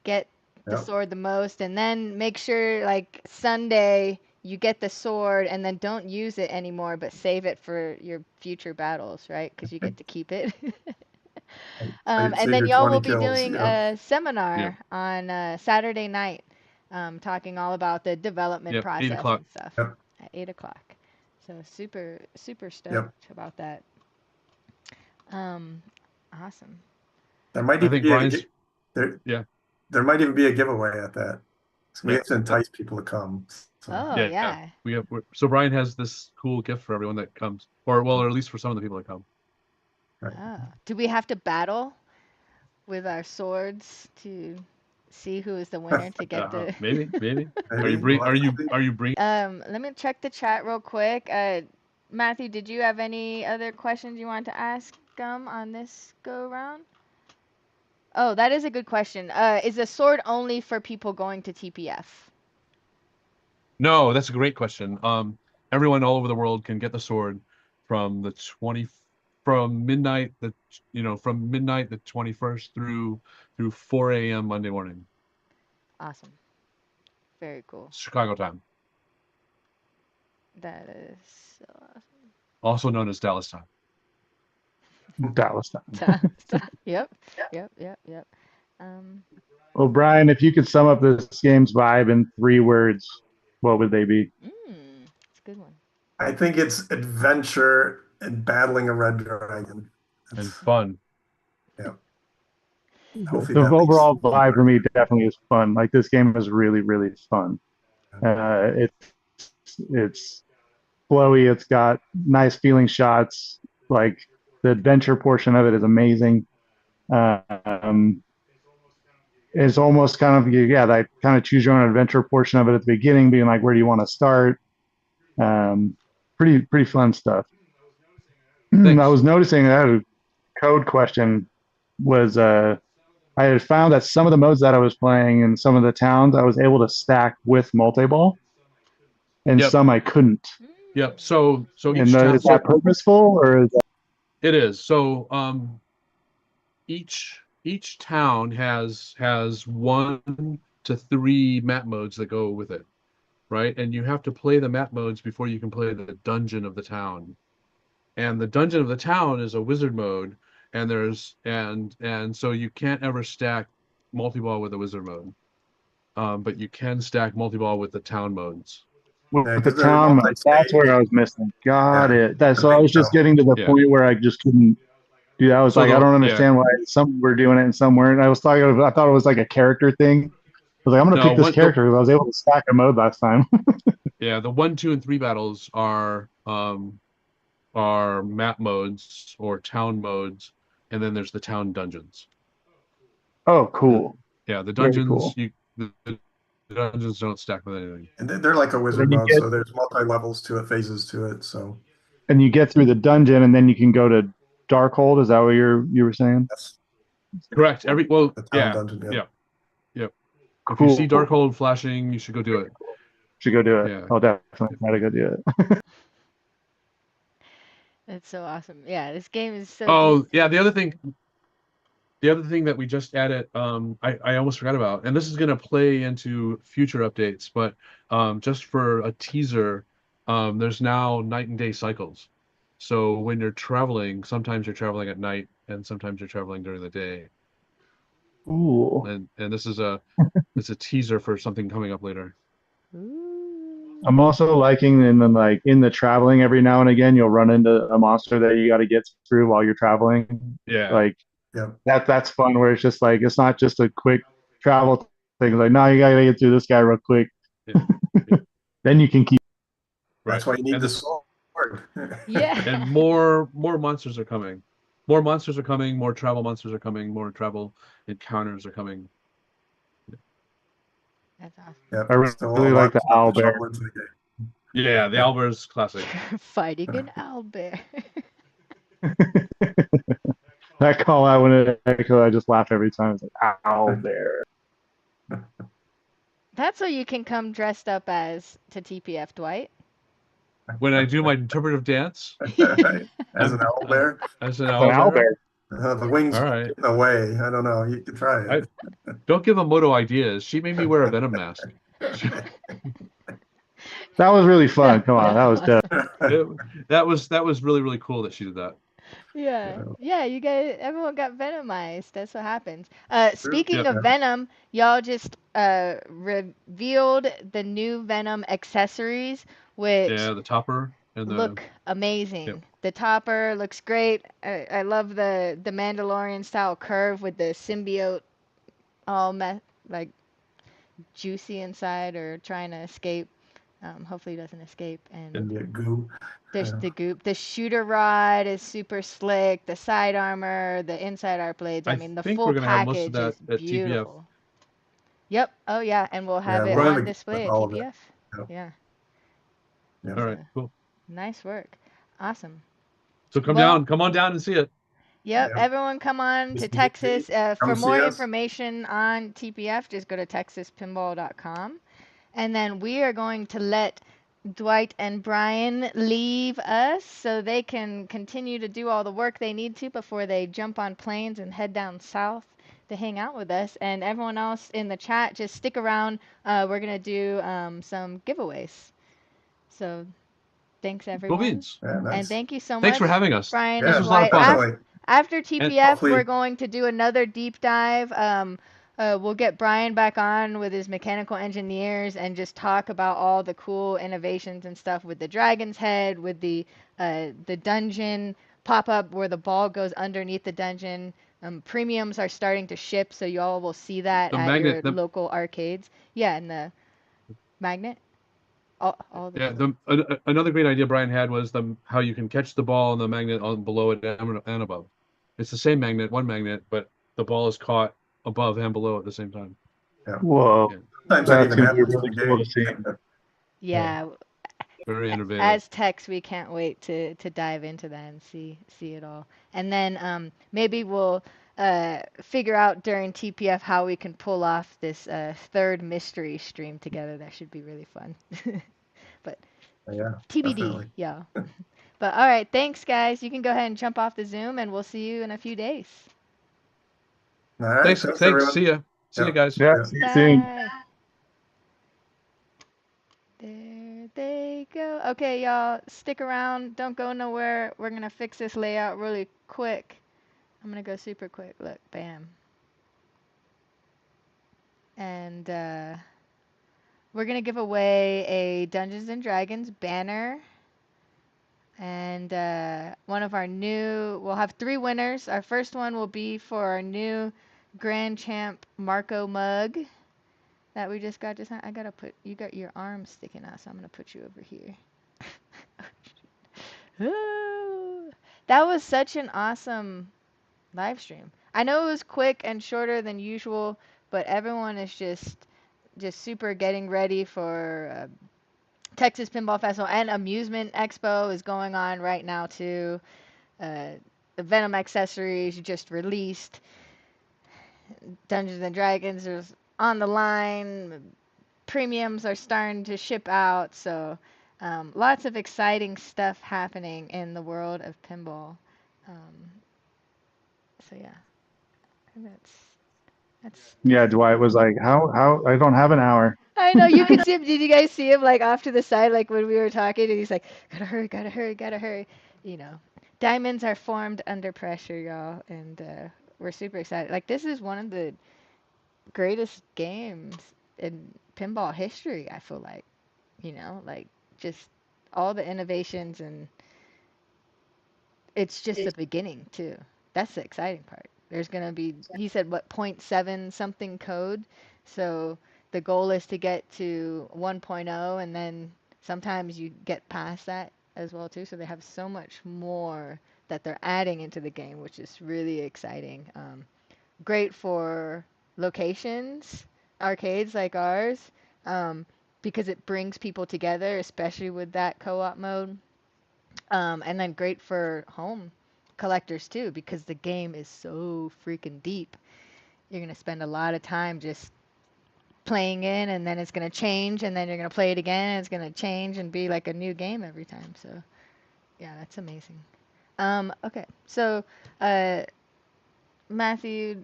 get the Yep. sword the most, and then make sure like Sunday you get the sword and then don't use it anymore, but save it for your future battles, right? Because you get to keep it. And Save then your y'all 20 will be kills. doing Yep. a Yep. seminar on Saturday night, talking all about the development Yep. 8 process o'clock. and stuff Yep. at 8 o'clock. So super Yep. stoked about that. Um, awesome. There might I even think be Brian's. there Yeah. there might even be a giveaway at that. So we Yeah. have to entice people to come. So Oh Yeah. yeah. So Brian has this cool gift for everyone that comes, or at least for some of the people that come. right. Oh. Do we have to battle with our swords to see who is the winner to get the Maybe. Maybe we'll have to see. Are you bringing? Let me check the chat real quick. Matthew, did you have any other questions you want to ask on this go round? Oh, that is a good question. Is the sword only for people going to TPF? No, that's a great question. Everyone all over the world can get the sword from the 20 from midnight from midnight the 21st through 4 a.m. Monday morning, Awesome. Very cool. Chicago time, That is so also known as Dallas time. Dallas time. awesome. Yep. Yep. Well, Brian, if you could sum up this game's vibe in 3 words, what would they be? It's a good one. I think it's adventure and battling a red dragon. And fun. Yeah. The Hopefully that makes overall vibe for me definitely is fun. Like this game is really, really fun. It's flowy. It's got nice feeling shots. Like the adventure portion of it is amazing. It's almost kind of that kind of choose your own adventure portion of it at the beginning, being like, where do you want to start? Pretty fun stuff. Thanks. I was noticing that a code question was I had found that some of the modes that I was playing in some of the towns I was able to stack with multi-ball, and Yep. some I couldn't. Yep. So And is that purposeful or is that... It is. So each town has 1 to 3 map modes that go with it, right? And you have to play the map modes before you can play the dungeon of the town. And the dungeon of the town is a wizard mode, and so you can't ever stack multi-ball with a wizard mode. But you can stack multi-ball with the town modes. with the because they're town mode? That's where multi-stage. I was missing. Got Yeah. it. So I was just getting to the Yeah. point where I just couldn't do that. I was So like, I don't understand why some were doing it and some weren't. I thought it was like a character thing. I was like, I'm going to pick this character because I was able to stack a mode last time. Yeah, the 1, 2, and 3 battles are map modes or town modes, and then there's the town dungeons. Oh, cool. Yeah, the Very dungeons cool. the dungeons don't stack with anything. And they're like a wizard mode, so there's multi-levels to it, phases to it. So and you get through the dungeon, and then you can go to Darkhold. Is that what you were saying? that's Correct. the town dungeon. Yep. Cool. If you see Darkhold flashing, you should go do it. Should go do it. Yeah. I'll definitely try to go do it. That's so awesome. Yeah, this game is so Oh, deep. yeah, the other thing that we just added, I almost forgot about, and this is going to play into future updates, but just for a teaser, there's now night and day cycles. So when you're traveling, sometimes you're traveling at night and sometimes you're traveling during the day. Ooh. and this is a it's a teaser for something coming up later. Ooh. I'm also liking in the traveling every now and again you'll run into a monster that you got to get through while you're traveling. Yeah. Like Yeah. that's fun where it's just like it's not just a quick travel thing. Like no, you gotta get through this guy real quick. Yeah. Yeah. Then you can keep. That's Right. why you need And the this sword. Yeah. and more monsters are coming. More monsters are coming, more travel monsters are coming, more travel encounters are coming. That's awesome. Yep. I Still a really lot like of the stuff to owlbear. shovel into the game. Yeah, the Alber's classic. Fighting an owlbear. That call out when it echoed, I just laugh every time. It's like owlbear. That's what you can come dressed up as to TPF, Dwight. When I do my interpretive dance, Right. As an I'm owl bear, as an It's an owlbear. owlbear. the wings All get right. in the way. I don't know. You could try I don't give Moto ideas. She made me wear a venom mask. That was really fun. Come on, that was Awesome. dope. it. That was really, really cool that she did that. Yeah, yeah, you guys, everyone got venomized. That's what happens. True. Speaking Yep. of Venom, y'all just revealed the new Venom accessories, which Yeah, the topper and look amazing. Yep. The topper looks great. I love the Mandalorian style curve with the symbiote all like juicy inside or trying to escape. Hopefully he doesn't escape. And Can be a goo. there's Yeah. the goop. The shooter rod is super slick. The side armor, the inside arc blades. I I mean, the think full we're gonna have most of package is that at TPF. beautiful. Yep. Oh yeah, and we'll have Yeah, it we'll have on a display with at all of it. TPF. Yep. Yeah. Yeah. All right, So, cool. nice work. Awesome. So Well, come on down and see it. yep. Yeah. Everyone, come on to Listen to me. Texas. For Come see more us. information on TPF, just go to texaspinball.com. And then we are going to let Dwight and Brian leave us so they can continue to do all the work they need to before they jump on planes and head down south to hang out with us. And everyone else in the chat, just stick around. We're going to do some giveaways. So thanks, Cool everyone. beans. Yeah, And nice. thank you so Thanks much, for having us. Brian This and Yeah, was a lot of Dwight. fun. definitely. After TPF, Hopefully. we're going to do another deep dive. We'll get Brian back on with his mechanical engineers and just talk about all the cool innovations and stuff with the dragon's head, with the dungeon pop-up where the ball goes underneath the dungeon. Premiums are starting to ship, so you all will see that The at magnet, your local arcades. Yeah, and the magnet. All the yeah, cool. another great idea Brian had was how you can catch the ball and the magnet on below it and above. It's the same magnet, one magnet, but the ball is caught above and below at the same time. Yeah. Whoa, Yeah. Sometimes that that's even gonna be happens in really the cool to game. see. Yeah, Very innovative. as techs, we can't wait to dive into that and see it all. And then maybe we'll figure out during TPF how we can pull off this third mystery stream together. That should be really fun. But Yeah, TBD, definitely. yeah. But all right, thanks guys. You can go ahead and jump off the Zoom, and we'll see you in a few days. All right. Thanks. everyone. See ya. See you Yep. guys. Yeah, Yeah. see you soon. Bye. There they go. Okay, y'all, stick around. Don't go nowhere. We're gonna fix this layout really quick. I'm gonna go super quick. Look, bam. And we're gonna give away a Dungeons and Dragons banner. And one of our we'll have 3 winners. Our first one will be for our new Grand Champ Marco mug that we just got just now. You got your arm sticking out, so I'm gonna put you over here. Ooh, that was such an awesome live stream. I know it was quick and shorter than usual, but everyone is just super getting ready for Texas Pinball Festival, and Amusement Expo is going on right now too. The Venom accessories just released. Dungeons and Dragons is on the line. Premiums are starting to ship out, so lots of exciting stuff happening in the world of pinball. So yeah, that's. Yeah, Dwight was like, how I don't have an hour. I know, you could see him. Did you guys see him like off to the side, like when we were talking, and he's like, gotta hurry, gotta hurry, gotta hurry. You know, diamonds are formed under pressure, y'all, and We're super excited. Like, this is one of the greatest games in pinball history, I feel like. You know, like, just all the innovations, and it's just the beginning too. That's the exciting part. There's gonna be, he said, what, point 0.7 something code. So the goal is to get to 1.0, and then sometimes you get past that as well too. So they have so much more that they're adding into the game, which is really exciting. Great for locations, arcades like ours, um, because it brings people together, especially with that co-op mode. And then great for home collectors too, because the game is so freaking deep. You're gonna spend a lot of time just playing in, and then it's gonna change, and then you're gonna play it again, and it's gonna change and be like a new game every time. So yeah, that's amazing. Okay, so Matthew,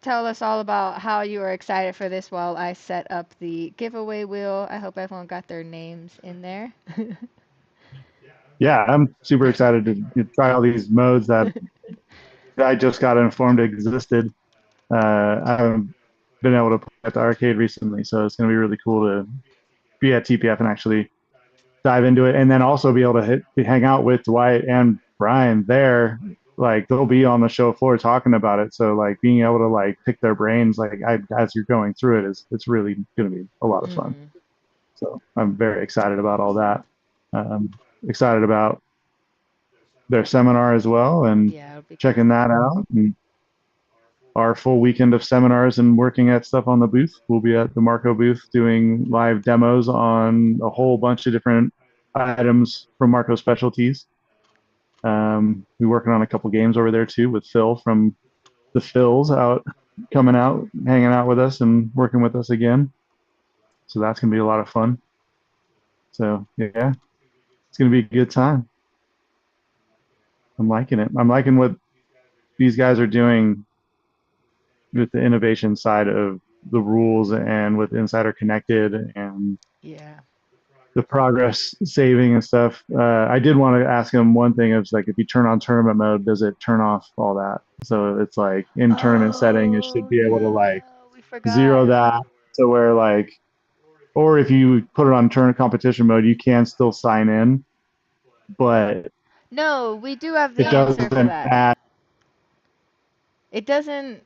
tell us all about how you are excited for this while I set up the giveaway wheel. I hope everyone got their names in there. Yeah, I'm super excited to try all these modes that I just got informed existed. I haven't been able to play at the arcade recently, so it's going to be really cool to be at TPF and actually dive into it, and then also be able to hang out with Dwight and Brian there. Like, they'll be on the show floor talking about it, so like being able to like pick their brains like as you're going through it it's really going to be a lot of fun. Mm-hmm. So I'm very excited about all that. Excited about their seminar as well, and Yeah, it'll be cool. checking that out. And our full weekend of seminars and working at stuff on the booth. We'll be at the Marco booth doing live demos on a whole bunch of different items from Marco Specialties. We're working on a couple games over there too with Phil from the Phils out, coming out, hanging out with us and working with us again. So that's going to be a lot of fun. So yeah, it's going to be a good time. I'm liking it. I'm liking what these guys are doing with the innovation side of the rules and with Insider Connected and Yeah. the progress saving and stuff. I did want to ask him one thing. It's like, if you turn on tournament mode, does it turn off all that? So it's like in tournament setting, it should Oh be able to no, like we forgot. zero that to where like, or if you put it on tournament competition mode, you can still sign in, but No, we do have the it answer for doesn't that. add. It doesn't,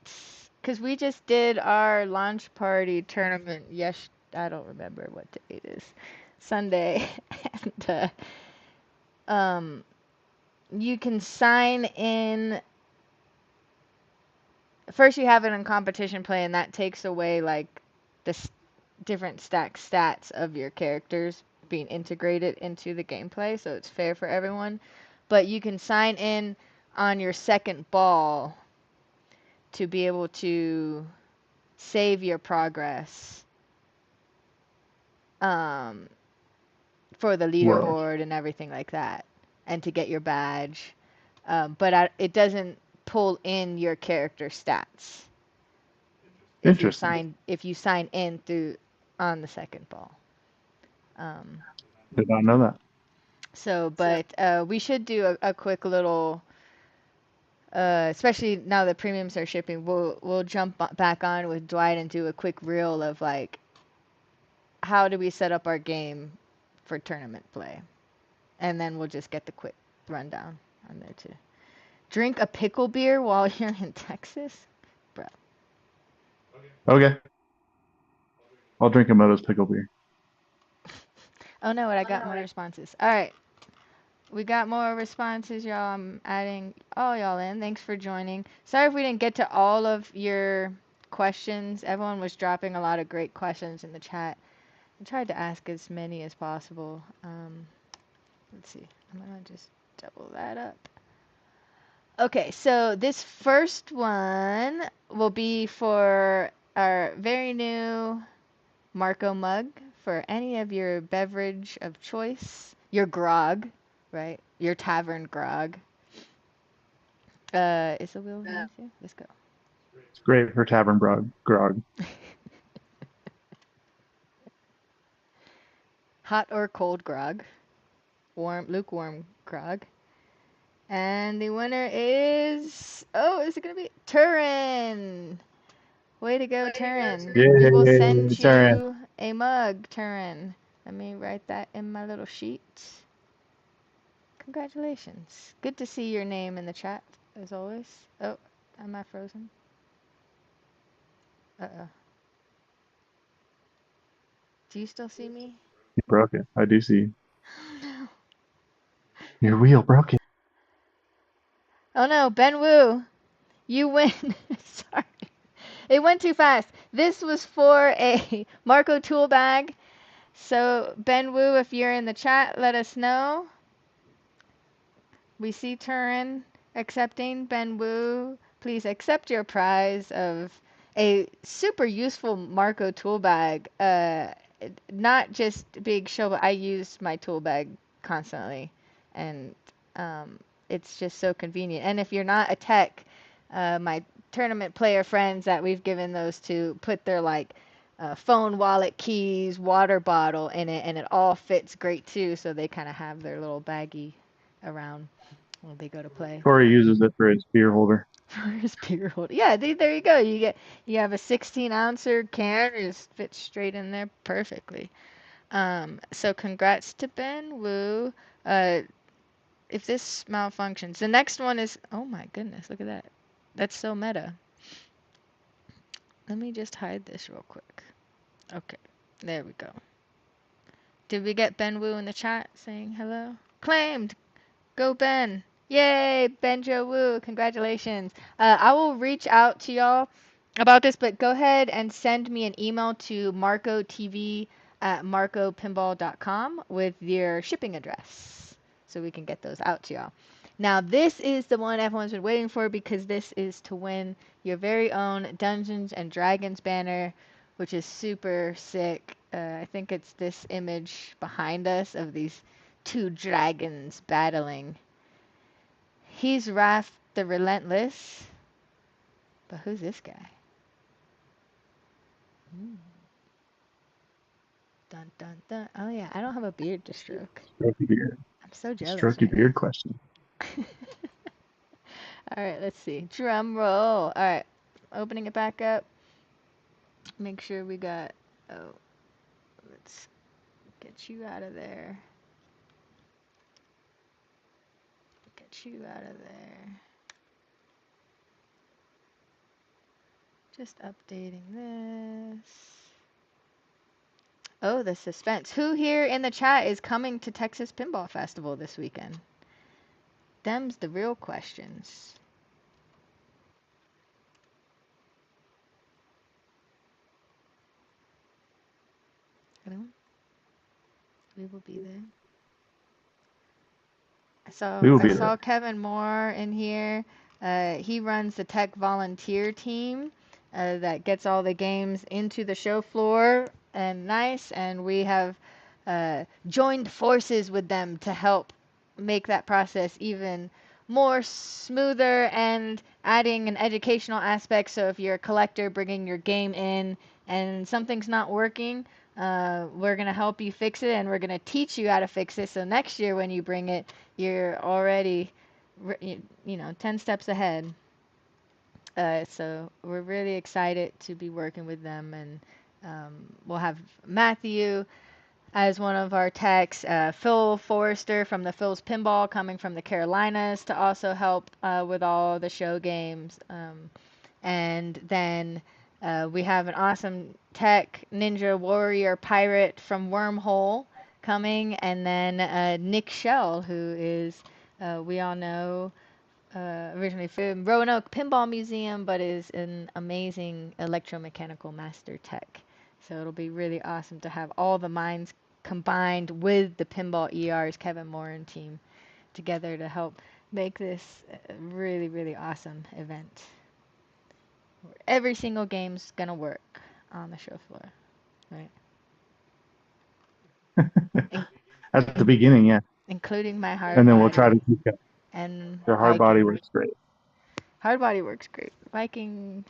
because we just did our launch party tournament. Yes, I don't remember what day it is. Sunday, and um, you can sign in. First, you have it in competition play, and that takes away like the different stats of your characters being integrated into the gameplay, so it's fair for everyone. But you can sign in on your second ball to be able to save your progress um, for the World. leaderboard and everything like that, and to get your badge. But it doesn't pull in your character stats Interesting. if you sign in through on the second ball. Um, Did not know that. so, but we should do a quick little. Especially now that premiums are shipping, we'll jump back on with Dwight and do a quick reel of like how do we set up our game for tournament play, and then we'll just get the quick rundown on there too. Drink a pickle beer while you're in Texas, bro. Okay. I'll drink a Moto's pickle beer. Oh no, what I got more responses. All right, we got more responses, y'all. I'm adding all y'all in. Thanks for joining. Sorry if we didn't get to all of your questions. Everyone was dropping a lot of great questions in the chat. I tried to ask as many as possible. Let's see. I'm gonna just double that up. Okay, so this first one will be for our very new Marco mug for any of your beverage of choice, your grog, right? Your tavern grog. Is the wheel nice here? Let's go. It's great for tavern grog. Hot or cold grog, warm, lukewarm grog. And the winner is, oh, is it going to be Turin? Way to go, Turin. We will Yay, send Turin. you a mug, Turin. Let me write that in my little sheet. Congratulations. Good to see your name in the chat, as always. Oh, am I frozen? Uh-oh. Do you still see me? You broke it. I do see. Oh, no. Your wheel broke it. Oh, no, Ben Wu. You win. Sorry. It went too fast. This was for a Marco tool bag. So, Ben Wu, if you're in the chat, let us know. We see Turin accepting. Ben Wu, please accept your prize of a super useful Marco tool bag. Not just big show, but I use my tool bag constantly. And it's just so convenient. And if you're not a tech, my tournament player friends that we've given those to put their like phone, wallet, keys, water bottle in it, and it all fits great too. So they kind of have their little baggie around when they go to play. Corey uses it for his beer holder. For his beer holder. Yeah, there you go. You have a 16-ouncer can, it just fits straight in there perfectly. So congrats to Ben Wu. If this malfunctions, the next one is, oh my goodness, look at that. That's so meta. Let me just hide this real quick. Okay, there we go. Did we get Ben Wu in the chat saying hello? Claimed. Go Ben. Yay, Benjo Wu. Congratulations. I will reach out to y'all about this, but go ahead and send me an email to marcotv@marcopinball.com with your shipping address so we can get those out to y'all. Now, this is the one everyone's been waiting for because this is to win your very own Dungeons and Dragons banner, which is super sick. I think it's this image behind us of these two dragons battling. He's Wrath the Relentless. But who's this guy? Dun dun dun. Oh yeah, I don't have a beard to stroke. Stroke your beard. I'm so jealous. Stroke your beard question. All right, let's see. Drum roll. All right, opening it back up. Make sure we got. Oh, let's get you out of there. Get you out of there. Just updating this. Oh, the suspense. Who here in the chat is coming to Texas Pinball Festival this weekend? Them's the real questions. Anyone? We will be there. I saw Kevin Moore in here. He runs the tech volunteer team that gets all the games into the show floor and nice. And we have joined forces with them to help make that process even more smoother and adding an educational aspect. So if you're a collector bringing your game in and something's not working, we're going to help you fix it and we're going to teach you how to fix it. So next year when you bring it, you're already, 10 steps ahead. So we're really excited to be working with them, and we'll have Matthew as one of our techs, Phil Forrester from the Phil's Pinball coming from the Carolinas to also help with all the show games. And then we have an awesome tech ninja warrior pirate from Wormhole coming, and then Nick Shell, who is, we all know, originally from Roanoke Pinball Museum, but is an amazing electromechanical master tech. So it'll be really awesome to have all the minds combined with the Pinball ER's Kevin Moore and team together to help make this a really, really awesome event. Every single game's gonna work on the show floor, right? At the beginning, yeah. Including my hard And then body. we'll try to keep it. And Their hard body works great. Hard body works great. Viking,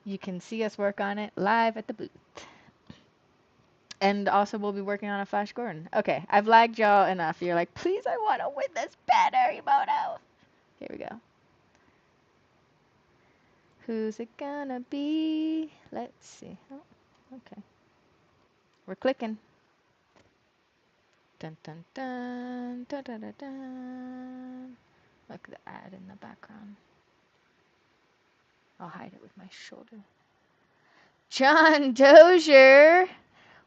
you can see us work on it live at the booth. And also we'll be working on a Flash Gordon. Okay, I've lagged y'all enough. You're like, please, I want to win this banner, Emoto. Here we go. Who's it gonna be? Let's see. Oh, okay. We're clicking. Dun dun dun dun dun dun dun. Look at the ad in the background. I'll hide it with my shoulder. John Dozier!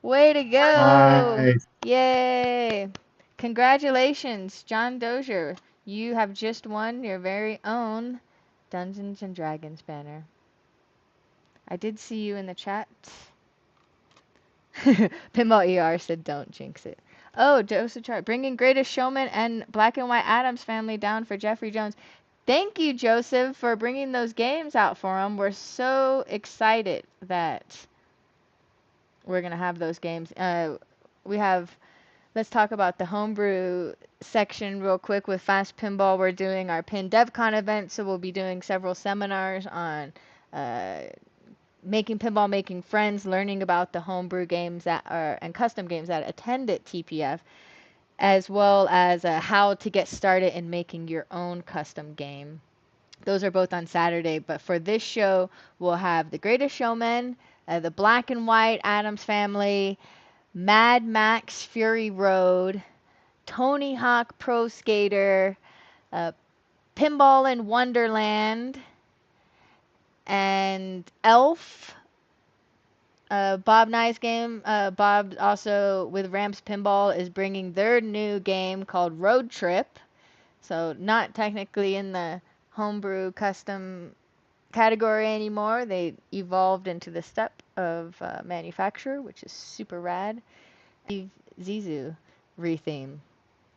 Way to go! Nice. Yay! Congratulations, John Dozier. You have just won your very own Dungeons and Dragons banner. I did see you in the chat. Pinball ER said don't jinx it. Oh, Joseph Chart. Bringing Greatest Showman and Black and White Addams Family down for Jeffrey Jones. Thank you, Joseph, for bringing those games out for him. We're so excited that we're going to have those games. Let's talk about the homebrew section real quick with Fast Pinball. We're doing our Pin DevCon event, so we'll be doing several seminars on making pinball, making friends, learning about the homebrew games that are and custom games that attend at TPF, as well as how to get started in making your own custom game. Those are both on Saturday, but for this show, we'll have The Greatest Showman, the Black and White Addams Family, Mad Max Fury Road, Tony Hawk Pro Skater, Pinball in Wonderland, and Elf. Bob Nye's game. Bob also with Rams Pinball is bringing their new game called Road Trip. So not technically in the homebrew custom category anymore. They evolved into the step of manufacturer, which is super rad. Zizu retheme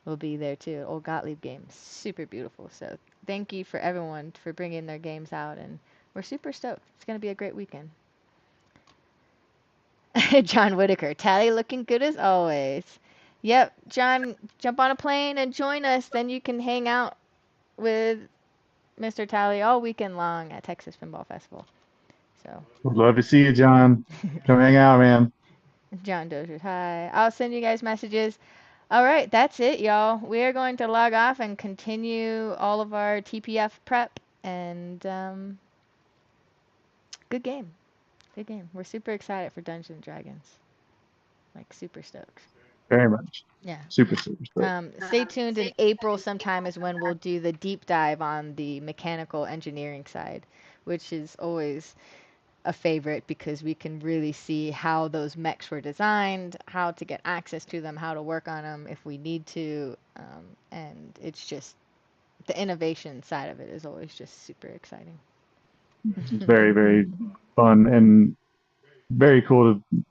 will be there too. Old Gottlieb game, super beautiful. So thank you for everyone for bringing their games out, and we're super stoked. It's gonna be a great weekend. John Whitaker, Tally looking good as always. Yep, John, jump on a plane and join us. Then you can hang out with Mr. Tally all weekend long at Texas Pinball Festival. So, Would love to see you, John. Come hang out, man. John Dozier, hi. I'll send you guys messages. All right, that's it, y'all. We are going to log off and continue all of our TPF prep. And good game. Good game. We're super excited for Dungeons and Dragons. Like, super stoked. Very much. Yeah. Super stoked. Stay tuned. In April sometime is when we'll do the deep dive on the mechanical engineering side, which is always a favorite because we can really see how those mechs were designed, how to get access to them, how to work on them if we need to. And it's just the innovation side of it is always just super exciting. It's very, very fun and very cool to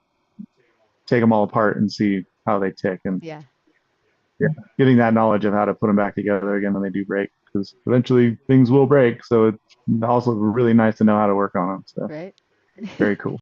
take them all apart and see how they tick. And Yeah. Getting that knowledge of how to put them back together again when they do break, because eventually things will break. So it's also really nice to know how to work on them. So Right. very cool.